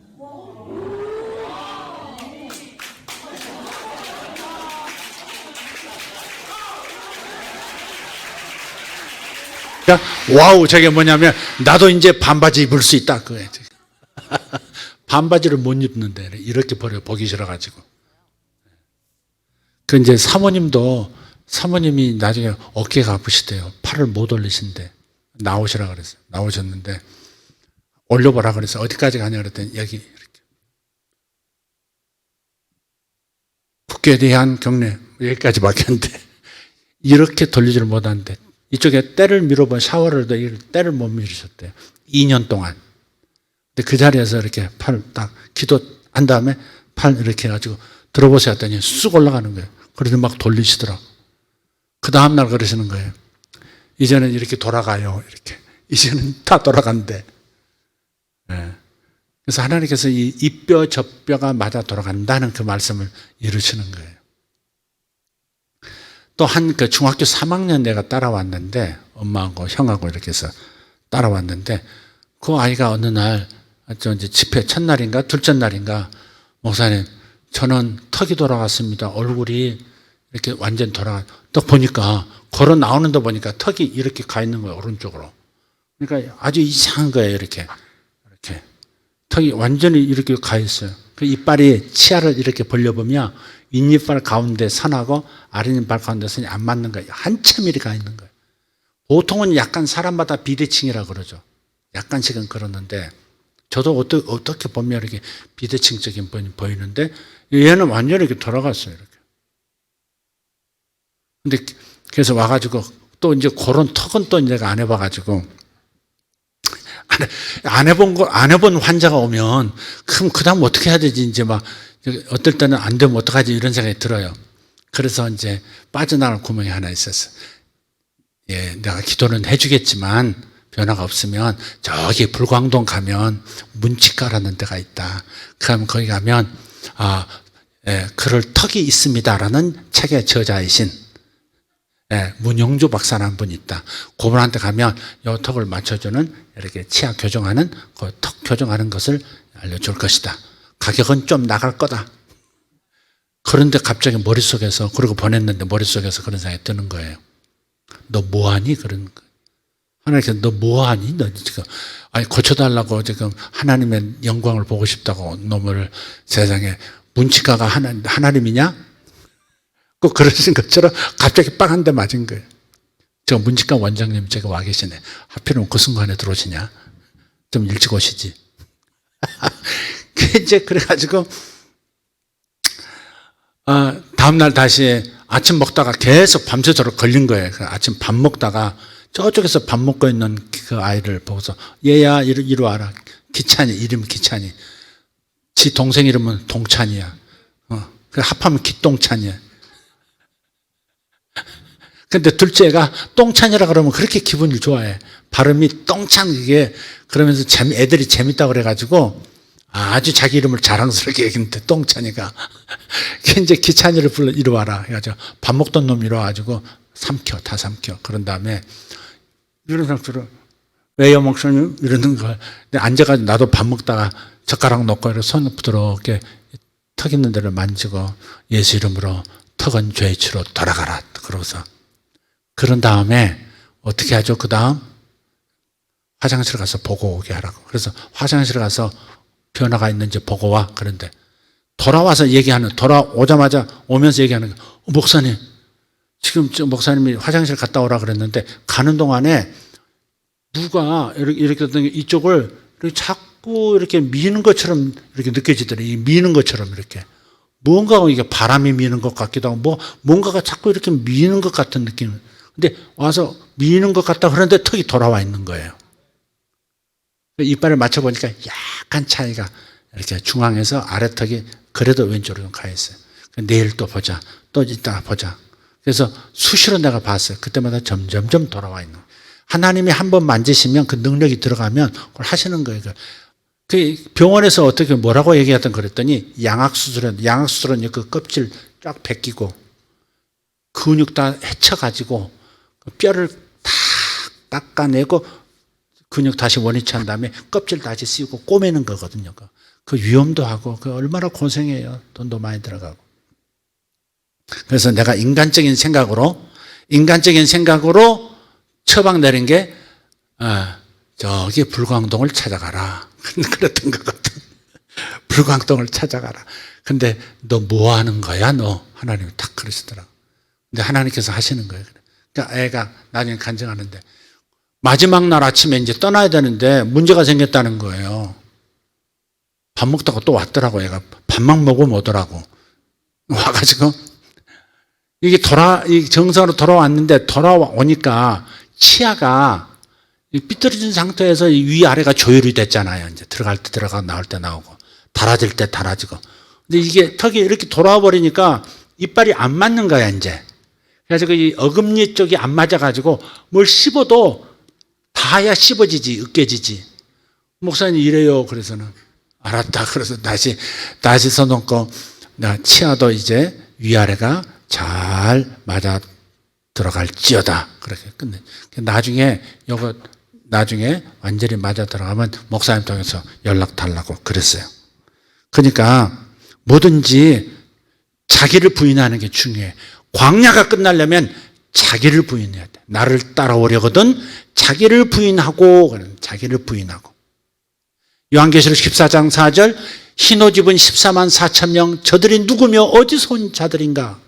와우, 저게 뭐냐면 나도 이제 반바지 입을 수 있다 그거예요. 반바지를 못 입는데 이렇게 버려 보기 싫어가지고. 그 이제 사모님이 나중에 어깨가 아프시대요. 팔을 못 올리신대. 나오시라 그랬어요. 나오셨는데 올려보라 그래서 어디까지 가냐 그랬더니 여기 이렇게 국교에 대한 경례 여기까지밖에 안 돼. 이렇게 돌리지를 못하는데 이쪽에 때를 밀어본 샤워를 때를 못 밀으셨대요. 2년 동안. 근데 그 자리에서 이렇게 팔 딱 기도한 다음에 팔 이렇게 해가지고 들어보세요 했더니 쑥 올라가는 거예요. 그래서 막 돌리시더라고. 그 다음날 그러시는 거예요. 이제는 이렇게 돌아가요. 이렇게. 이제는 다 돌아간대. 네. 그래서 하나님께서 이 뼈 저 뼈가 맞아 돌아간다는 그 말씀을 이루시는 거예요. 또 그 중학교 3학년 내가 따라왔는데 엄마하고 형하고 이렇게 해서 따라왔는데 그 아이가 어느 날 이제 집회 첫날인가 둘째 날인가 목사님 저는 턱이 돌아갔습니다. 얼굴이 이렇게 완전 돌아가. 딱 보니까 걸어 나오는데 보니까 턱이 이렇게 가 있는 거예요. 오른쪽으로. 그러니까 아주 이상한 거예요. 이렇게 턱이 완전히 이렇게 가 있어요. 그 이빨이 치아를 이렇게 벌려보면 윗이빨 가운데 선하고 아랫이빨 가운데 선이 안 맞는 거예요. 한참 이렇게 가 있는 거예요. 보통은 약간 사람마다 비대칭이라고 그러죠. 약간씩은 그러는데 저도 어떻게 보면 이렇게 비대칭적인 보이는데 얘는 완전히 이렇게 돌아갔어요. 이렇게. 근데 그래서 와가지고 또 이제 그런 턱은 또 내가 안 해봐가지고 안 해본 환자가 오면 그럼 그다음 어떻게 해야 되지 이제 막 어떨 때는 안 되면 어떡하지 이런 생각이 들어요. 그래서 이제 빠져나갈 구멍이 하나 있었어. 예, 내가 기도는 해주겠지만 변화가 없으면 저기 불광동 가면 문치과라는 데가 있다. 그럼 거기 가면 그럴 턱이 있습니다라는 책의 저자이신 문영주 박사라는 분이 있다. 그분한테 가면 이 턱을 맞춰주는 이렇게 치아 교정하는 그 턱 교정하는 것을 알려줄 것이다. 가격은 좀 나갈 거다. 그런데 갑자기 머릿속에서 그러고 보냈는데 머릿속에서 그런 생각이 드는 거예요. 너 뭐하니? 그런 거. 하나님께서 너 뭐하니? 너 지금 고쳐달라고 지금 하나님의 영광을 보고 싶다고 놈을 세상에 문치과가 하나님이냐? 꼭 그러신 것처럼 갑자기 빵 한 대 맞은 거예요. 저 문치과 원장님 제가 와 계시네. 하필이면 그 순간에 들어오시냐? 좀 일찍 오시지. 이제 그래가지고 다음날 다시 아침 먹다가 계속 밤새도록 걸린 거예요. 아침 밥 먹다가 저쪽에서 밥 먹고 있는 그 아이를 보고서 얘야 이리 와라. 기찬이 이름 기찬이. 지 동생 이름은 동찬이야. 합하면 기똥찬이야. 근데 둘째가 똥찬이라 그러면 그렇게 기분이 좋아해. 발음이 똥찬 이게 그러면서 애들이 재밌다고 그래가지고 아주 자기 이름을 자랑스럽게 얘기했는데 똥찬이가 이제 기찬이를 불러 이리 와라 해가지고 밥 먹던 놈 이리 와가지고 다 삼켜. 그런 다음에 이런 상태로 왜요 목사님 이러는 걸 앉아가지고 나도 밥 먹다가 젓가락 놓고 이렇게 손 부드럽게 턱 있는 데를 만지고 예수 이름으로 턱은 죄치로 돌아가라 그러고서 그런 다음에 어떻게 하죠? 그 다음 화장실 가서 보고 오게 하라고. 그래서 화장실 가서 변화가 있는지 보고 와. 그런데 돌아와서 돌아오자마자 오면서 얘기하는 거예요. 목사님 지금 목사님이 화장실 갔다 오라 그랬는데 가는 동안에 누가 이렇게 이쪽을 이렇게 자꾸 이렇게 미는 것처럼 이렇게 느껴지더래요. 미는 것처럼 이렇게 뭔가 이게 바람이 미는 것 같기도 하고 뭔가가 자꾸 이렇게 미는 것 같은 느낌. 근데 와서 미는 것 같다 그러는데 턱이 돌아와 있는 거예요. 이빨을 맞춰보니까 약간 차이가 이렇게 중앙에서 아래턱이 그래도 왼쪽으로 가 있어요. 내일 또 보자. 또 이따가 보자. 그래서 수시로 내가 봤어요. 그때마다 점점점 돌아와 있는 거예요. 하나님이 한번 만지시면 그 능력이 들어가면 그걸 하시는 거예요. 그 병원에서 어떻게 뭐라고 얘기하던 그랬더니 양악수술은 그 껍질 쫙 벗기고 근육 다 헤쳐가지고 뼈를 다 깎아내고 근육 다시 원위치한 다음에 껍질 다시 씌우고 꼬매는 거거든요. 그 위험도 하고 그 얼마나 고생해요. 돈도 많이 들어가고. 그래서 내가 인간적인 생각으로 처방 내린 게 저기 불광동을 찾아가라. 그랬던 거거든. 불광동을 찾아가라. 근데 너 뭐 하는 거야? 너 하나님이 딱 그러시더라고. 근데 하나님께서 하시는 거예요. 그러니까 애가 나중에 간증하는데 마지막 날 아침에 이제 떠나야 되는데 문제가 생겼다는 거예요. 밥 먹다가 또 왔더라고. 얘가 밥만 먹으면 오더라고. 와가지고 이게 정상으로 돌아왔는데 돌아오니까 치아가 삐뚤어진 상태에서 위아래가 조율이 됐잖아요. 이제 들어갈 때 들어가고 나올 때 나오고 달아질 때 달아지고. 근데 이게 턱이 이렇게 돌아와 버리니까 이빨이 안 맞는 거야 이제. 그래서 이 어금니 쪽이 안 맞아가지고 뭘 씹어도 다야 씹어지지 으깨지지. 목사님 이래요. 그래서는 알았다. 그래서 다시 써놓고 나 치아도 이제 위아래가 잘 맞아 들어갈지어다. 그렇게 끝내. 나중에 완전히 맞아 들어가면 목사님 통해서 연락 달라고 그랬어요. 그러니까 뭐든지 자기를 부인하는 게 중요해. 광야가 끝나려면 자기를 부인해야 돼. 나를 따라오려거든 자기를 부인하고 요한계시록 14장 4절 흰 옷 입은 14만 4천 명 저들이 누구며 어디서 온 자들인가?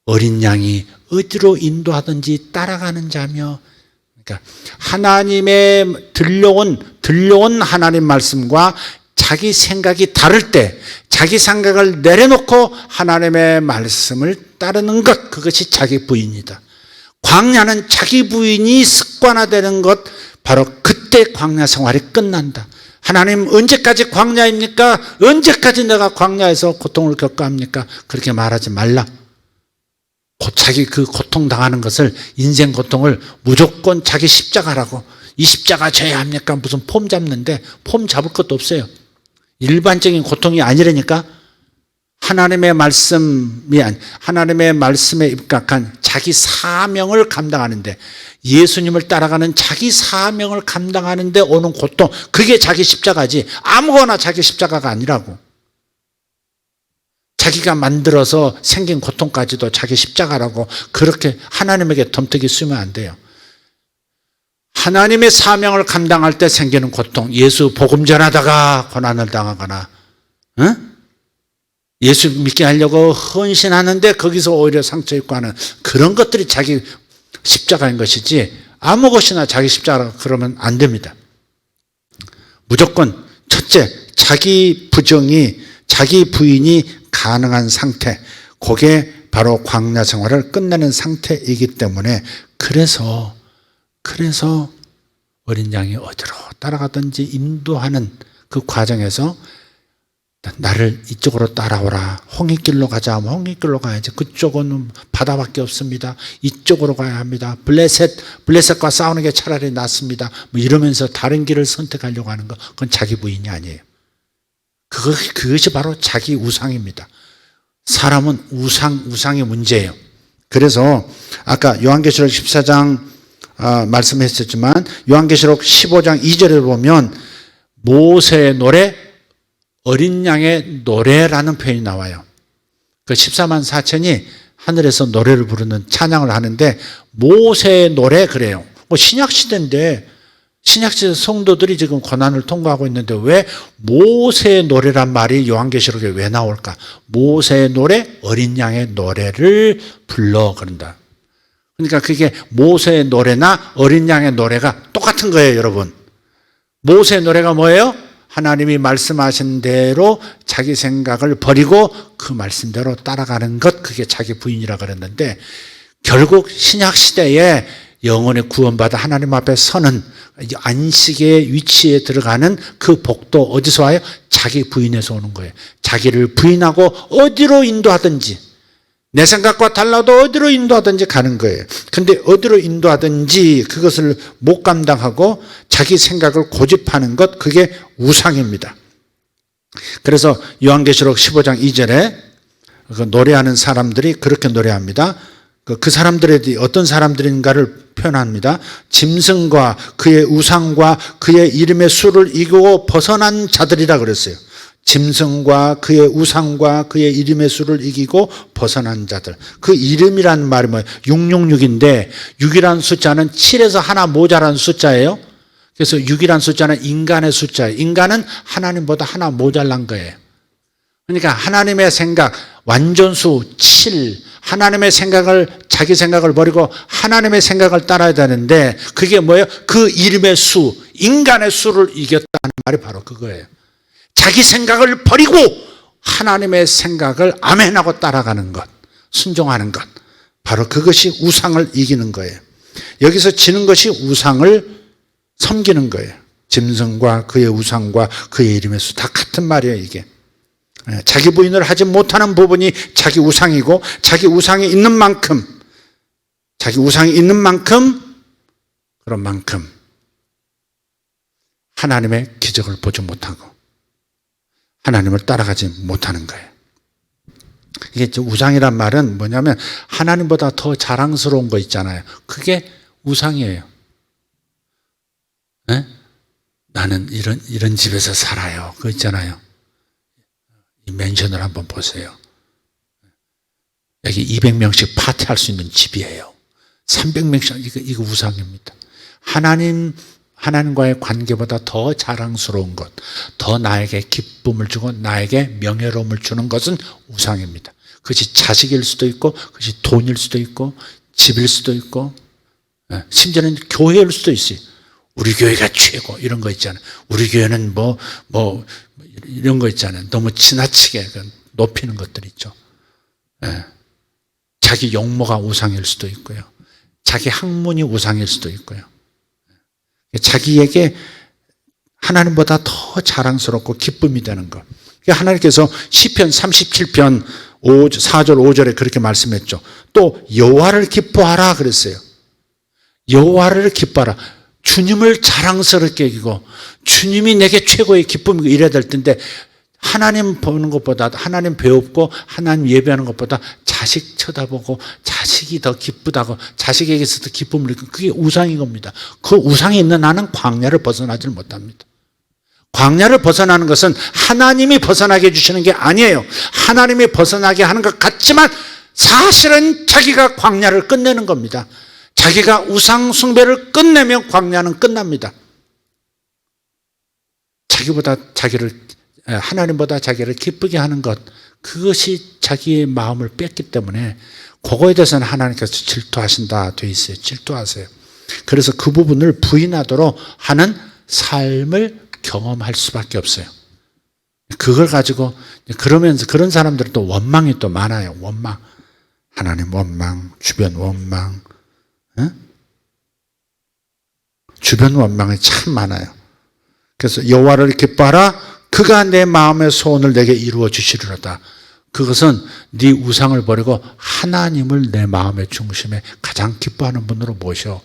어린 양이 어디로 인도하든지 따라가는 자며. 그러니까 하나님의 들려온 하나님 말씀과 자기 생각이 다를 때 자기 생각을 내려놓고 하나님의 말씀을 따르는 것, 그것이 자기 부인이다. 광야는 자기 부인이 습관화되는 것, 바로 그때 광야 생활이 끝난다. 하나님 언제까지 광야입니까? 언제까지 내가 광야에서 고통을 겪어야 합니까? 그렇게 말하지 말라. 자기 그 고통당하는 것을, 인생 고통을 무조건 자기 십자가라고, 이 십자가 져야 합니까? 무슨 폼 잡는데 폼 잡을 것도 없어요. 일반적인 고통이 아니라니까. 하나님의 말씀에 입각한 자기 사명을 감당하는데, 예수님을 따라가는 자기 사명을 감당하는데 오는 고통, 그게 자기 십자가지 아무거나 자기 십자가가 아니라고. 자기가 만들어서 생긴 고통까지도 자기 십자가라고 그렇게 하나님에게 덤태기 쓰면 안 돼요. 하나님의 사명을 감당할 때 생기는 고통, 예수 복음 전하다가 고난을 당하거나, 예수 믿게 하려고 헌신하는데 거기서 오히려 상처 입고 하는 그런 것들이 자기 십자가인 것이지, 아무 것이나 자기 십자가라 그러면 안 됩니다. 무조건 첫째, 자기 부인이 가능한 상태, 그게 바로 광야 생활을 끝내는 상태이기 때문에, 그래서 어린 양이 어디로 따라가든지 인도하는 그 과정에서 나를 이쪽으로 따라오라. 홍익길로 가자 하면 홍익길로 가야지. 그쪽은 바다밖에 없습니다. 이쪽으로 가야 합니다. 블레셋과 싸우는 게 차라리 낫습니다. 뭐 이러면서 다른 길을 선택하려고 하는 거, 그건 자기 부인이 아니에요. 그것이 바로 자기 우상입니다. 사람은 우상의 문제예요. 그래서 아까 요한계시록 14장 말씀했었지만, 요한계시록 15장 2절에 보면 모세의 노래, 어린 양의 노래라는 표현이 나와요. 그 14만 4천이 하늘에서 노래를 부르는 찬양을 하는데, 모세의 노래 그래요. 신약시대인데, 신약시대 성도들이 지금 고난을 통과하고 있는데 왜 모세의 노래란 말이 요한계시록에 왜 나올까? 모세의 노래, 어린 양의 노래를 불러 그런다. 그러니까 그게 모세의 노래나 어린 양의 노래가 똑같은 거예요, 여러분. 모세의 노래가 뭐예요? 하나님이 말씀하신 대로 자기 생각을 버리고 그 말씀대로 따라가는 것, 그게 자기 부인이라 그랬는데, 결국 신약시대에 영혼의 구원받아 하나님 앞에 서는 안식의 위치에 들어가는 그 복도 어디서 와요? 자기 부인에서 오는 거예요. 자기를 부인하고 어디로 인도하든지, 내 생각과 달라도 어디로 인도하든지 가는 거예요. 근데 어디로 인도하든지 그것을 못 감당하고 자기 생각을 고집하는 것, 그게 우상입니다. 그래서 요한계시록 15장 2절에 그 노래하는 사람들이 그렇게 노래합니다. 그 사람들이 어떤 사람들인가를 표현합니다. 짐승과 그의 우상과 그의 이름의 수를 이기고 벗어난 자들이라 그랬어요. 짐승과 그의 우상과 그의 이름의 수를 이기고 벗어난 자들. 그 이름이라는 말이 뭐예요? 666인데 6이라는 숫자는 7에서 하나 모자란 숫자예요. 그래서 6이라는 숫자는 인간의 숫자예요. 인간은 하나님보다 하나 모자란 거예요. 그러니까 하나님의 생각, 완전수 7, 하나님의 생각을, 자기 생각을 버리고 하나님의 생각을 따라야 되는데, 그게 뭐예요? 그 이름의 수, 인간의 수를 이겼다는 말이 바로 그거예요. 자기 생각을 버리고 하나님의 생각을 아멘하고 따라가는 것, 순종하는 것, 바로 그것이 우상을 이기는 거예요. 여기서 지는 것이 우상을 섬기는 거예요. 짐승과 그의 우상과 그의 이름의 수, 다 같은 말이에요, 이게. 자기 부인을 하지 못하는 부분이 자기 우상이고, 자기 우상이 있는 만큼, 그런 만큼 하나님의 기적을 보지 못하고 하나님을 따라가지 못하는 거예요. 이게 우상이란 말은 뭐냐면 하나님보다 더 자랑스러운 거 있잖아요. 그게 우상이에요. 네? 나는 이런 집에서 살아요. 그거 있잖아요. 이 맨션을 한번 보세요. 여기 200명씩 파티할 수 있는 집이에요. 300명씩, 이거 우상입니다. 하나님과의 관계보다 더 자랑스러운 것, 더 나에게 기쁨을 주고 나에게 명예로움을 주는 것은 우상입니다. 그것이 자식일 수도 있고, 그것이 돈일 수도 있고, 집일 수도 있고, 심지어는 교회일 수도 있어요. 우리 교회가 최고, 이런 거 있잖아요. 우리 교회는 이런 거 있잖아요. 너무 지나치게 높이는 것들 있죠. 자기 용모가 우상일 수도 있고요. 자기 학문이 우상일 수도 있고요. 자기에게 하나님보다 더 자랑스럽고 기쁨이 되는 것. 하나님께서 시편 37편 4절 5절에 그렇게 말씀했죠. 또 여호와를 기뻐하라 그랬어요. 여호와를 기뻐하라. 주님을 자랑스럽게 여기고 주님이 내게 최고의 기쁨이고 이래야 될 텐데 하나님 보는 것보다 하나님 배우고 하나님 예배하는 것보다 자식 쳐다보고 자식이 더 기쁘다고 자식에게서 더 기쁨을 느끼고 그게 우상인 겁니다. 그 우상이 있는 나는 광야를 벗어나질 못합니다. 광야를 벗어나는 것은 하나님이 벗어나게 해주시는 게 아니에요. 하나님이 벗어나게 하는 것 같지만 사실은 자기가 광야를 끝내는 겁니다. 자기가 우상 숭배를 끝내면 광야는 끝납니다. 하나님보다 자기를 기쁘게 하는 것, 그것이 자기의 마음을 뺐기 때문에 그거에 대해서는 하나님께서 질투하신다 돼 있어요. 질투하세요. 그래서 그 부분을 부인하도록 하는 삶을 경험할 수밖에 없어요. 그걸 가지고 그러면서 그런 사람들은 또 원망이 또 많아요. 원망. 하나님 원망, 주변 원망. 주변 원망이 참 많아요. 그래서 여호와를 기뻐하라. 그가 내 마음의 소원을 내게 이루어 주시리로다. 그것은 네 우상을 버리고 하나님을 내 마음의 중심에 가장 기뻐하는 분으로 모셔.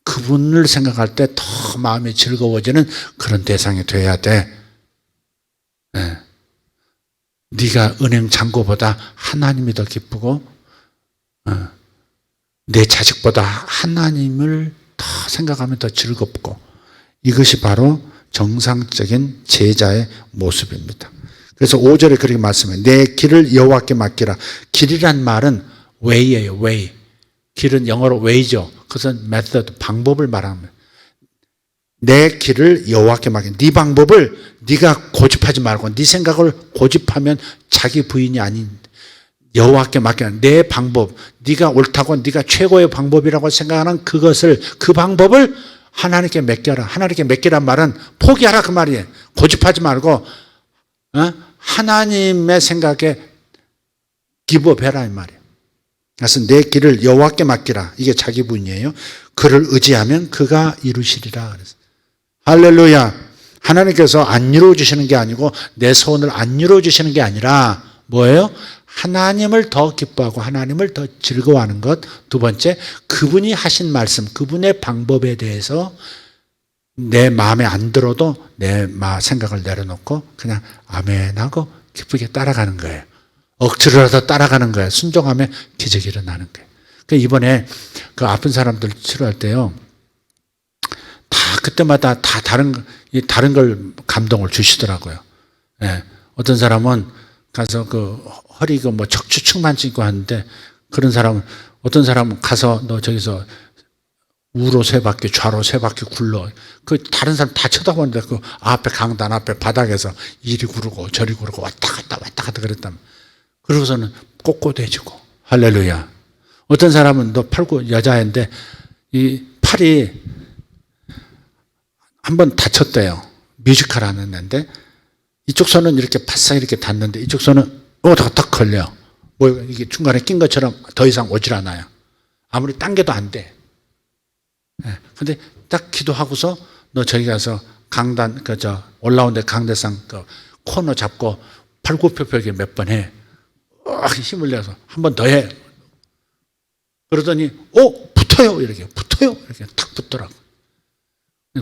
그분을 생각할 때 더 마음이 즐거워지는 그런 대상이 돼야 돼. 네. 네가 은행 잔고보다 하나님이 더 기쁘고 내 자식보다 하나님을 더 생각하면 더 즐겁고 이것이 바로 정상적인 제자의 모습입니다. 그래서 5절에 그렇게 말씀해요. 내 길을 여호와께 맡기라. 길이란 말은 way예요. way. 길은 영어로 way죠. 그것은 method, 방법을 말합니다. 내 길을 여호와께 맡기라. 네 방법을 네가 고집하지 말고 네 생각을 고집하면 자기 부인이 아닌 여호와께 맡기라. 내 방법, 네가 옳다고 네가 최고의 방법이라고 생각하는 그 방법을 하나님께 맡겨라. 하나님께 맡기란 말은 포기하라 그 말이에요. 고집하지 말고 하나님의 생각에 기브업해라 이 말이에요. 그래서 내 길을 여호와께 맡기라. 이게 자기 부인이에요. 그를 의지하면 그가 이루시리라. 그래서 할렐루야. 하나님께서 안 이루어 주시는 게 아니고 내 소원을 안 이루어 주시는 게 아니라 뭐예요? 하나님을 더 기뻐하고 하나님을 더 즐거워하는 것. 두 번째, 그분이 하신 말씀, 그분의 방법에 대해서 내 마음에 안 들어도 내 생각을 내려놓고 그냥 아멘 하고 기쁘게 따라가는 거예요. 억지로라도 따라가는 거예요. 순종하면 기적이 일어나는 거예요. 그러니까 이번에 그 아픈 사람들 치료할 때요. 다 그때마다 다 다른 걸 감동을 주시더라고요. 예. 어떤 사람은 가서 그 허리 뭐 척추 측만증 있고 하는데 그런 사람은 어떤 사람은 가서 너 저기서 우로 세 바퀴 좌로 세 바퀴 굴러. 그 다른 사람 다 쳐다보는데 그 앞에 강단 앞에 바닥에서 이리 구르고 저리 구르고 왔다 갔다 그랬다면 그러고서는 꼿꼿해지고 할렐루야. 어떤 사람은 너 팔고 여자인데 이 팔이 한번 다쳤대요. 뮤지컬 하는 애인데 이쪽 손은 이렇게 바싹 이렇게 닿는데 이쪽 손은 딱 걸려. 뭐 이게 중간에 낀 것처럼 더 이상 오질 않아요. 아무리 당겨도 안 돼. 근데 딱 기도하고서 너 저기 가서 강단 올라오는데 강대상 코너 잡고 팔굽혀펴기 몇 번 해. 힘을 내서 한 번 더 해. 그러더니 붙어요 이렇게 탁 붙더라고.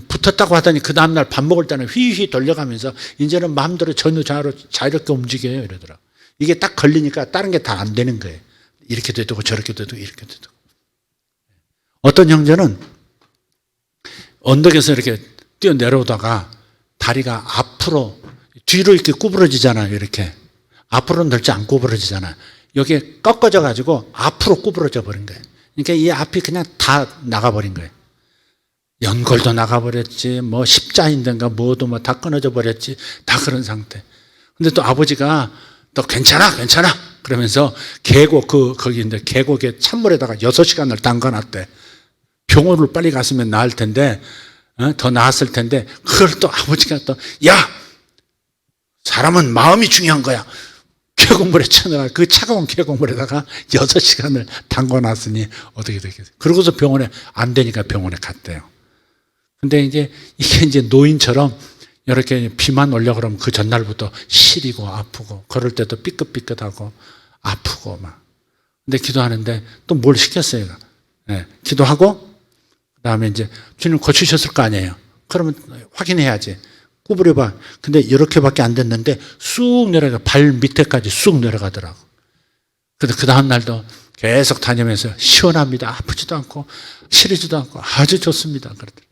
붙었다고 하더니 그 다음날 밥 먹을 때는 휘휘 돌려가면서 이제는 마음대로 전후좌우로 자유롭게 움직여요 이러더라고. 이게 딱 걸리니까 다른 게 다 안 되는 거예요. 이렇게도 되고 저렇게도 되고 이렇게도 되고. 어떤 형제는 언덕에서 이렇게 뛰어내려오다가 다리가 앞으로 뒤로 이렇게 구부러지잖아요. 이렇게 앞으로는 덜지 안 구부러지잖아요. 여기에 꺾어져 가지고 앞으로 구부러져 버린 거예요. 그러니까 이 앞이 그냥 다 나가버린 거예요. 연골도 나가버렸지, 뭐 십자인대인가 뭐도 뭐 다 끊어져 버렸지, 다 그런 상태. 근데 또 아버지가 너 괜찮아 그러면서 거기 있는데 계곡에 찬물에다가 6시간을 담가놨대. 병원을 빨리 갔으면 나을 텐데, 더 나았을 텐데, 그걸 또 아버지가 또, 야! 사람은 마음이 중요한 거야. 계곡물에 쳐넣어. 그 차가운 계곡물에다가 6시간을 담궈놨으니 어떻게 되겠어요? 그러고서 병원에 안 되니까 병원에 갔대요. 근데 이게 이게 노인처럼 이렇게 비만 올려 그러면 그 전날부터 시리고 아프고 걸을 때도 삐끗삐끗하고 아프고 막. 근데 기도하는데 또 뭘 시켰어요. 네, 기도하고 그다음에 이제 주님 고치셨을 거 아니에요. 그러면 확인해야지. 구부려봐. 근데 이렇게밖에 안 됐는데 쑥 내려가, 발 밑에까지 쑥 내려가더라고. 근데 그 다음 날도 계속 다니면서 시원합니다. 아프지도 않고 시리지도 않고 아주 좋습니다. 그러더라고요.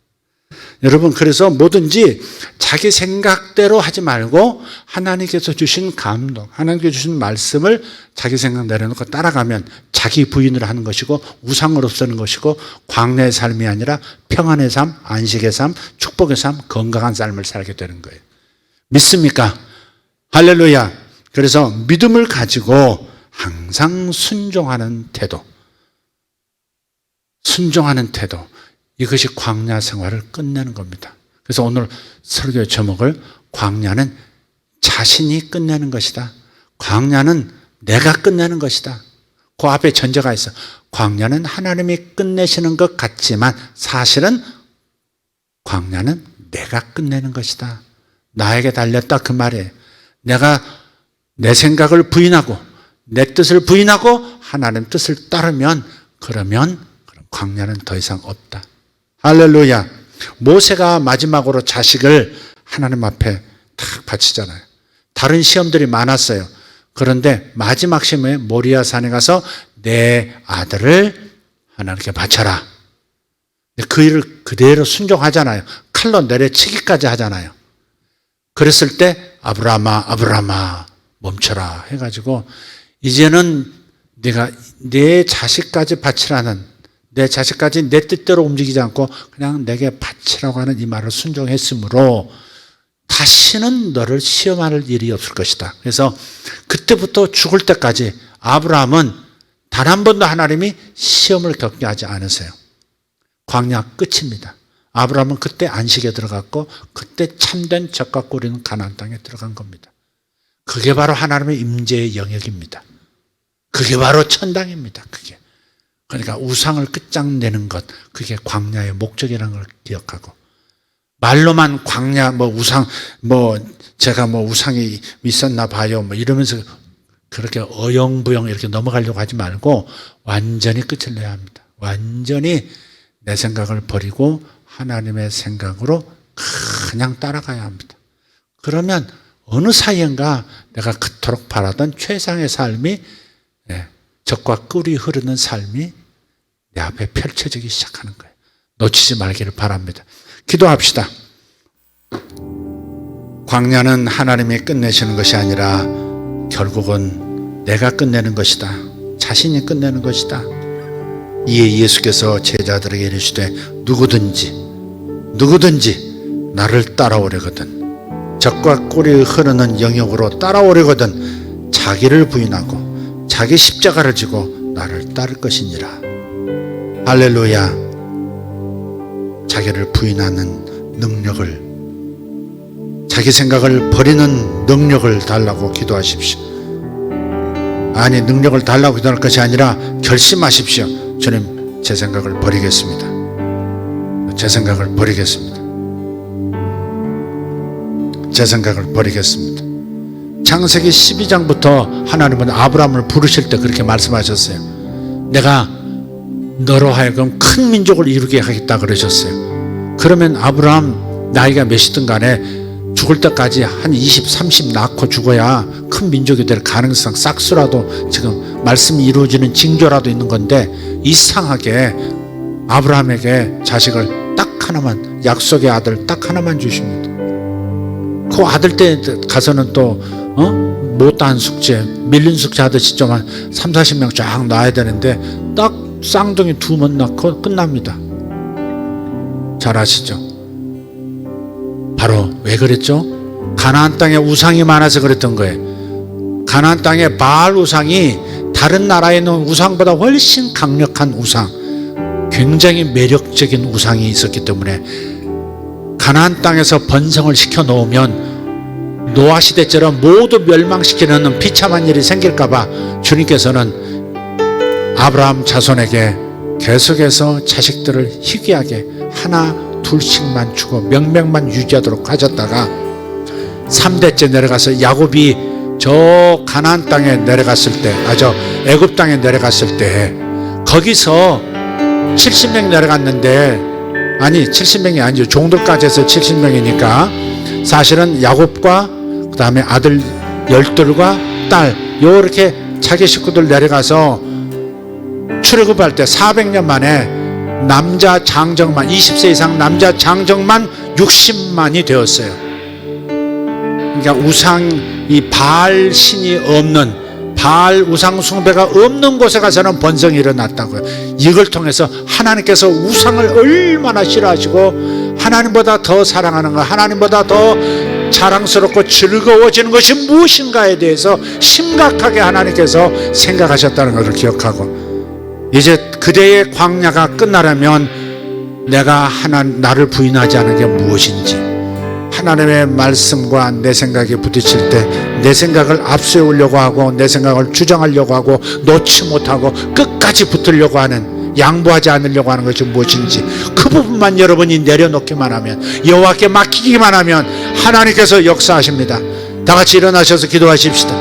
여러분, 그래서 뭐든지 자기 생각대로 하지 말고 하나님께서 주신 감동, 하나님께서 주신 말씀을 자기 생각 내려놓고 따라가면 자기 부인을 하는 것이고 우상을 없애는 것이고 광야의 삶이 아니라 평안의 삶, 안식의 삶, 축복의 삶, 건강한 삶을 살게 되는 거예요. 믿습니까? 할렐루야. 그래서 믿음을 가지고 항상 순종하는 태도, 이것이 광야 생활을 끝내는 겁니다. 그래서 오늘 설교의 제목을 광야는 자신이 끝내는 것이다. 광야는 내가 끝내는 것이다. 그 앞에 전제가 있어. 광야는 하나님이 끝내시는 것 같지만 사실은 광야는 내가 끝내는 것이다. 나에게 달렸다 그 말이에요. 내가 내 생각을 부인하고 내 뜻을 부인하고 하나님 뜻을 따르면 그러면 광야는 더 이상 없다. 할렐루야. 모세가 마지막으로 자식을 하나님 앞에 탁 바치잖아요. 다른 시험들이 많았어요. 그런데 마지막 시험에 모리아 산에 가서 내 아들을 하나님께 바쳐라. 그 일을 그대로 순종하잖아요. 칼로 내려치기까지 하잖아요. 그랬을 때 아브라함아 멈춰라 해가지고 이제는 네가 내 자식까지 바치라는, 내 자식까지 내 뜻대로 움직이지 않고 그냥 내게 바치라고 하는 이 말을 순종했으므로 다시는 너를 시험할 일이 없을 것이다. 그래서 그때부터 죽을 때까지 아브라함은 단 한 번도 하나님이 시험을 겪게 하지 않으세요. 광야 끝입니다. 아브라함은 그때 안식에 들어갔고 그때 참된 젖과 꿀이는 가나안 땅에 들어간 겁니다. 그게 바로 하나님의 임재의 영역입니다. 그게 바로 천당입니다. 그게. 그러니까 우상을 끝장내는 것, 그게 광야의 목적이라는 걸 기억하고, 말로만 광야 우상 제가 우상이 있었나 봐요 이러면서 그렇게 어영부영 이렇게 넘어가려고 하지 말고 완전히 끝을 내야 합니다. 완전히 내 생각을 버리고 하나님의 생각으로 그냥 따라가야 합니다. 그러면 어느 사이인가 내가 그토록 바라던 최상의 삶이, 젖과 꿀이 흐르는 삶이 내 앞에 펼쳐지기 시작하는 거예요. 놓치지 말기를 바랍니다. 기도합시다. 광야는 하나님이 끝내시는 것이 아니라 결국은 내가 끝내는 것이다. 자신이 끝내는 것이다. 이에 예수께서 제자들에게 이르시되 누구든지 나를 따라오려거든 젖과 꿀이 흐르는 영역으로 따라오려거든 자기를 부인하고 자기 십자가를 지고 나를 따를 것이니라. 할렐루야. 자기를 부인하는 능력을, 자기 생각을 버리는 능력을 달라고 기도하십시오. 아니, 능력을 달라고 기도할 것이 아니라 결심하십시오. 주님, 제 생각을 버리겠습니다. 제 생각을 버리겠습니다. 제 생각을 버리겠습니다. 창세기 12장부터 하나님은 아브라함을 부르실 때 그렇게 말씀하셨어요. 내가 너로 하여금 큰 민족을 이루게 하겠다 그러셨어요. 그러면 아브라함 나이가 몇이든 간에 죽을 때까지 한 20, 30 낳고 죽어야 큰 민족이 될 가능성, 싹수라도 지금 말씀이 이루어지는 징조라도 있는 건데 이상하게 아브라함에게 자식을 딱 하나만, 약속의 아들 딱 하나만 주십니다. 그 아들 때 가서는 또 못다한 숙제, 밀린 숙제 하듯이 좀 한 3, 40명 쫙 낳아야 되는데 딱 쌍둥이 2번 낳고 끝납니다. 잘 아시죠? 바로 왜 그랬죠? 가나안 땅에 우상이 많아서 그랬던 거예요. 가나안 땅에 바알 우상이 다른 나라에 있는 우상보다 훨씬 강력한 우상, 굉장히 매력적인 우상이 있었기 때문에 가나안 땅에서 번성을 시켜 놓으면 노아 시대처럼 모두 멸망시키는 비참한 일이 생길까봐 주님께서는 아브라함 자손에게 계속해서 자식들을 희귀하게 하나 둘씩만 주고 명맥만 유지하도록 하셨다가 3대째 내려가서 야곱이 저 가나안 땅에 내려갔을 때, 애굽 땅에 내려갔을 때 거기서 70명 내려갔는데 아니 70명이 아니죠. 종들까지 해서 70명이니까 사실은 야곱과 그 다음에 아들 12과 딸 요렇게 자기 식구들 내려가서 출애굽할 때 400년 만에 남자 장정만 20세 이상 남자 장정만 60만이 되었어요. 그러니까 우상 이 바알 신이 없는 바알 우상 숭배가 없는 곳에 가서는 번성이 일어났다고요. 이걸 통해서 하나님께서 우상을 얼마나 싫어하시고 하나님보다 더 사랑하는 것, 하나님보다 더 자랑스럽고 즐거워지는 것이 무엇인가에 대해서 심각하게 하나님께서 생각하셨다는 것을 기억하고, 이제 그대의 광야가 끝나려면 내가 나를 부인하지 않은 게 무엇인지, 하나님의 말씀과 내 생각이 부딪힐 때 내 생각을 앞세우려고 하고 내 생각을 주장하려고 하고 놓지 못하고 끝까지 붙으려고 하는, 양보하지 않으려고 하는 것이 무엇인지 그 부분만 여러분이 내려놓기만 하면, 여호와께 맡기기만 하면 하나님께서 역사하십니다. 다 같이 일어나셔서 기도하십시다.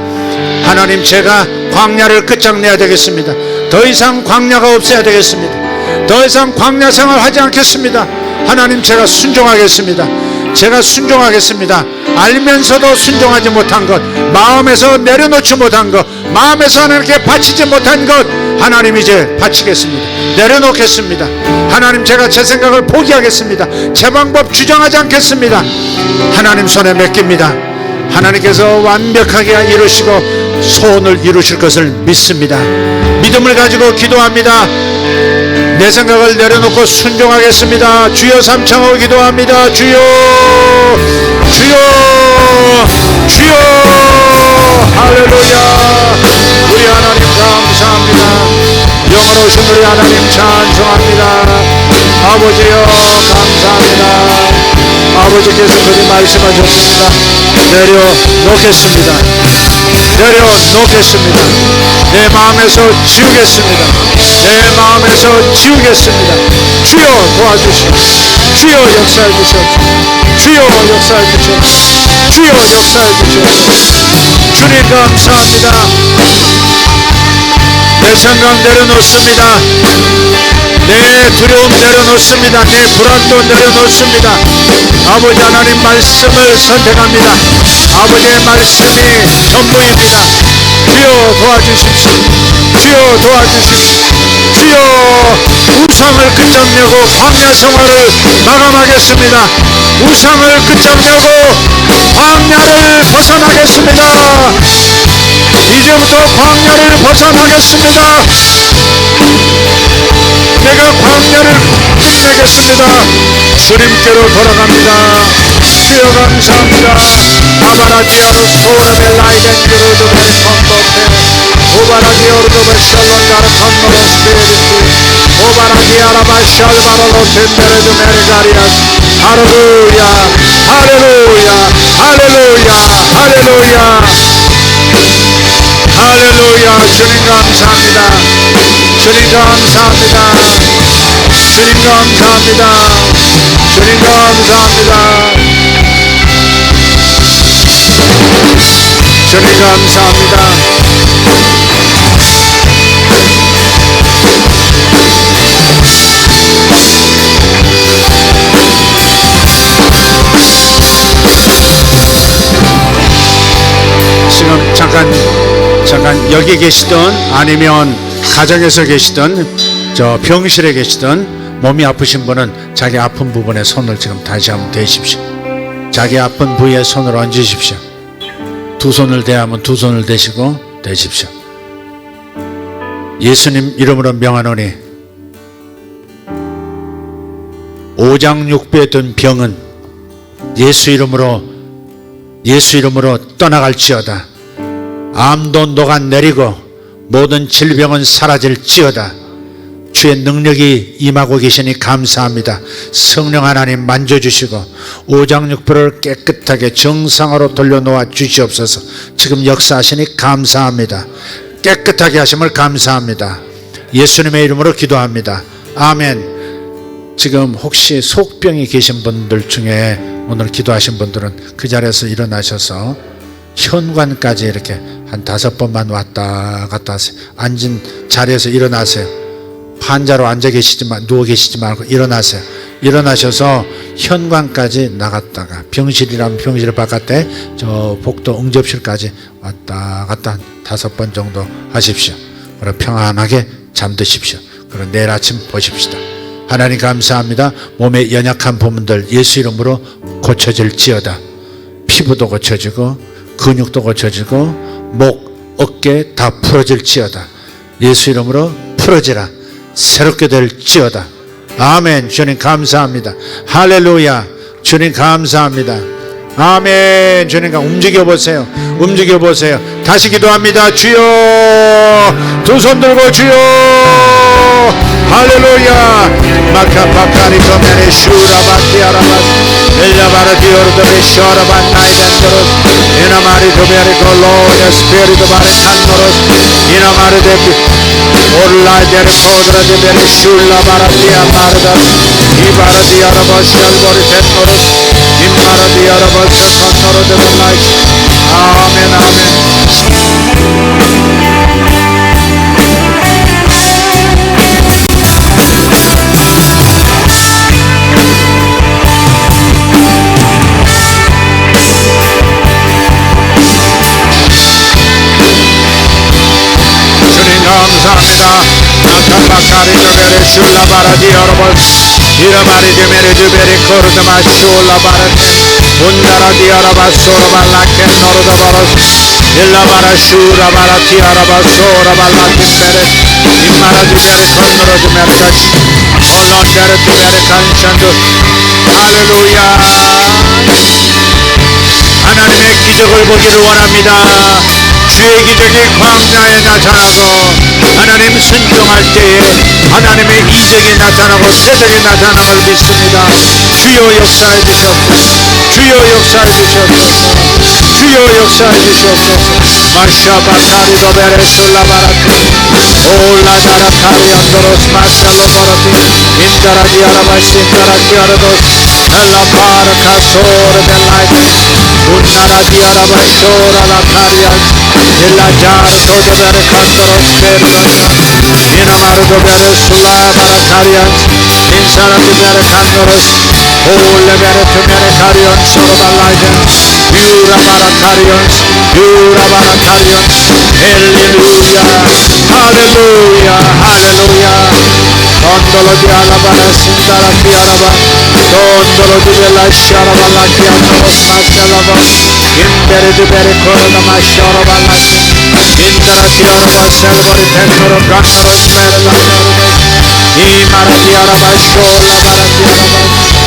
하나님, 제가 광야를 끝장내야 되겠습니다. 더 이상 광야가 없어야 되겠습니다. 더 이상 광야 생활 하지 않겠습니다. 하나님, 제가 순종하겠습니다. 제가 순종하겠습니다. 알면서도 순종하지 못한 것, 마음에서 내려놓지 못한 것, 마음에서 하나님께 바치지 못한 것, 하나님 이제 바치겠습니다. 내려놓겠습니다. 하나님, 제가 제 생각을 포기하겠습니다. 제 방법 주장하지 않겠습니다. 하나님 손에 맡깁니다. 하나님께서 완벽하게 이루시고 소원을 이루실 것을 믿습니다. 믿음을 가지고 기도합니다. 내 생각을 내려놓고 순종하겠습니다. 주여, 삼창하고 기도합니다. 주여, 주여, 주여. 할렐루야. 우리 하나님 감사합니다. 영원 오신 우리 하나님 찬송합니다. 아버지여 감사합니다. 아버지께서 그리 말씀하셨습니다. 내려놓겠습니다. 내려놓겠습니다. 내 마음에서 지우겠습니다. 내 마음에서 지우겠습니다. 주여 도와주시옵소서. 주여 역사해 주시옵소서. 주여 역사해 주시옵소서. 주여 역사해 주시옵소서. 주님 감사합니다. 내 생각 내려놓습니다. 내 두려움 내려놓습니다. 내 불안도 내려놓습니다. 아버지 하나님 말씀을 선택합니다. 아버지의 말씀이 전부입니다. 주여 도와주십시오. 주여 도와주십시오. 주여, 우상을 끝장내고 광야 생활을 마감하겠습니다. 우상을 끝장내고 광야를 벗어나겠습니다. 이제부터 광야를 벗어나겠습니다. 내가 광야를 끝내겠습니다. 주님께로 돌아갑니다. 주여 감사합니다. 아바라디아로 소라벨 라이덴 그로도 베리콘도테 오바라디오르도 베샬론가르 컨노로 스피리티 오바라디아라 바샬바로로 텐데레도 메르가리아스. 할렐루야, 할렐루야, 할렐루야, 할렐루야, 할렐루야. 주님 감사합니다. 주님 감사합니다. 주님 감사합니다. 주님 감사합니다. 주님 감사합니다. 지금 잠깐 여기 계시든 아니면 가정에서 계시든 저 병실에 계시든 몸이 아프신 분은 자기 아픈 부분에 손을 지금 다시 한번 대십시오. 자기 아픈 부위에 손을 얹으십시오. 두 손을 대하면 두 손을 대시고 대십시오. 예수님 이름으로 명하노니 5장 6부에 든 병은 예수 이름으로 떠나갈지어다. 암도 녹아내리고 모든 질병은 사라질지어다. 주의 능력이 임하고 계시니 감사합니다. 성령 하나님 만져주시고 5장 6부를 깨끗하게 정상으로 돌려놓아 주시옵소서. 지금 역사하시니 감사합니다. 깨끗하게 하심을 감사합니다. 예수님의 이름으로 기도합니다. 아멘. 지금 혹시 속병이 계신 분들 중에 오늘 기도하신 분들은 그 자리에서 일어나셔서 현관까지 이렇게 한 5번만 왔다 갔다 하세요. 앉은 자리에서 일어나세요. 환자로 앉아 계시지 누워 계시지 말고 일어나세요. 일어나셔서 현관까지 나갔다가 병실이라면 병실 바깥에 저 복도 응접실까지 왔다 갔다 5번 정도 하십시오. 그럼 평안하게 잠드십시오. 그럼 내일 아침 보십시다. 하나님 감사합니다. 몸의 연약한 부분들 예수 이름으로 고쳐질지어다. 피부도 고쳐지고 근육도 고쳐지고 목, 어깨 다 풀어질지어다. 예수 이름으로 풀어지라. 새롭게 될지어다. 아멘. 주님 감사합니다. 할렐루야. 주님 감사합니다. 아멘. 주님 움직여 보세요. 움직여 보세요. 다시 기도합니다. 주여, 두 손 들고 주여. 할렐루야. 마카파카리 도메네 슈라바티아라바스 엘라바라디오르도베 쇼라반나이덴도로스 이나마리 도베리 콜로냐 스피리도 바레칸노로스 이나마리 데비 올라데르 포드라데베리 슈라바라티아 마르다스 이바라디아라바스 알보리 텐노로스 임마라디아라바스 컨노로데벨라이스 아멘 아멘. 감사합니다. 나카마카리 도베레 슐라바라디 여러버스 이라마리 데메레 두베레 코르드마 슐라바라테 운나라디 아라바소라발라케 노르다바로스 일라바라 슈라바라티 아라바소라발라티베레 임마라디 베레 컨노로드 메르가시 올론데르 두베레 칸샨두 할렐루야. 하나님의 기적을 보기를 원합니다. 주의 기적이 광야에 나타나고 하나님 순종할 때에 하나님의 이적이 나타나고 세적이 나타남을 믿습니다. 주여 역사해 주시옵소서. 주여 역사해 주시옵소서. 주여 역사해 주시옵소서. 마샤바카리 도베레 슐라바라티 올라다라카리 안도로스 마샬로바라티 인다라디 아라바시 인다라디 아라도스 엘라바라카 소르벨라이트 운나라디 아라바쇼라라카리안 일라자르 도데베레 칸도로스 베르다사 이나마르 도베레 슐라바라카리안 인사라디 베레 칸도로스 올레베레 투메레 카리온 소르발라이젠 유라바라카리온스 유라바라카리온스 할렐루야 할렐루야 할렐루야. Dondolo di alabana sindara di alaba Dondolo di bella sciara balla di andoros masalava Imbere di bere corona masciara balla Indara di alaba selvori tenoro gannaro smere la nerve Imara di alaba shola bara di alaba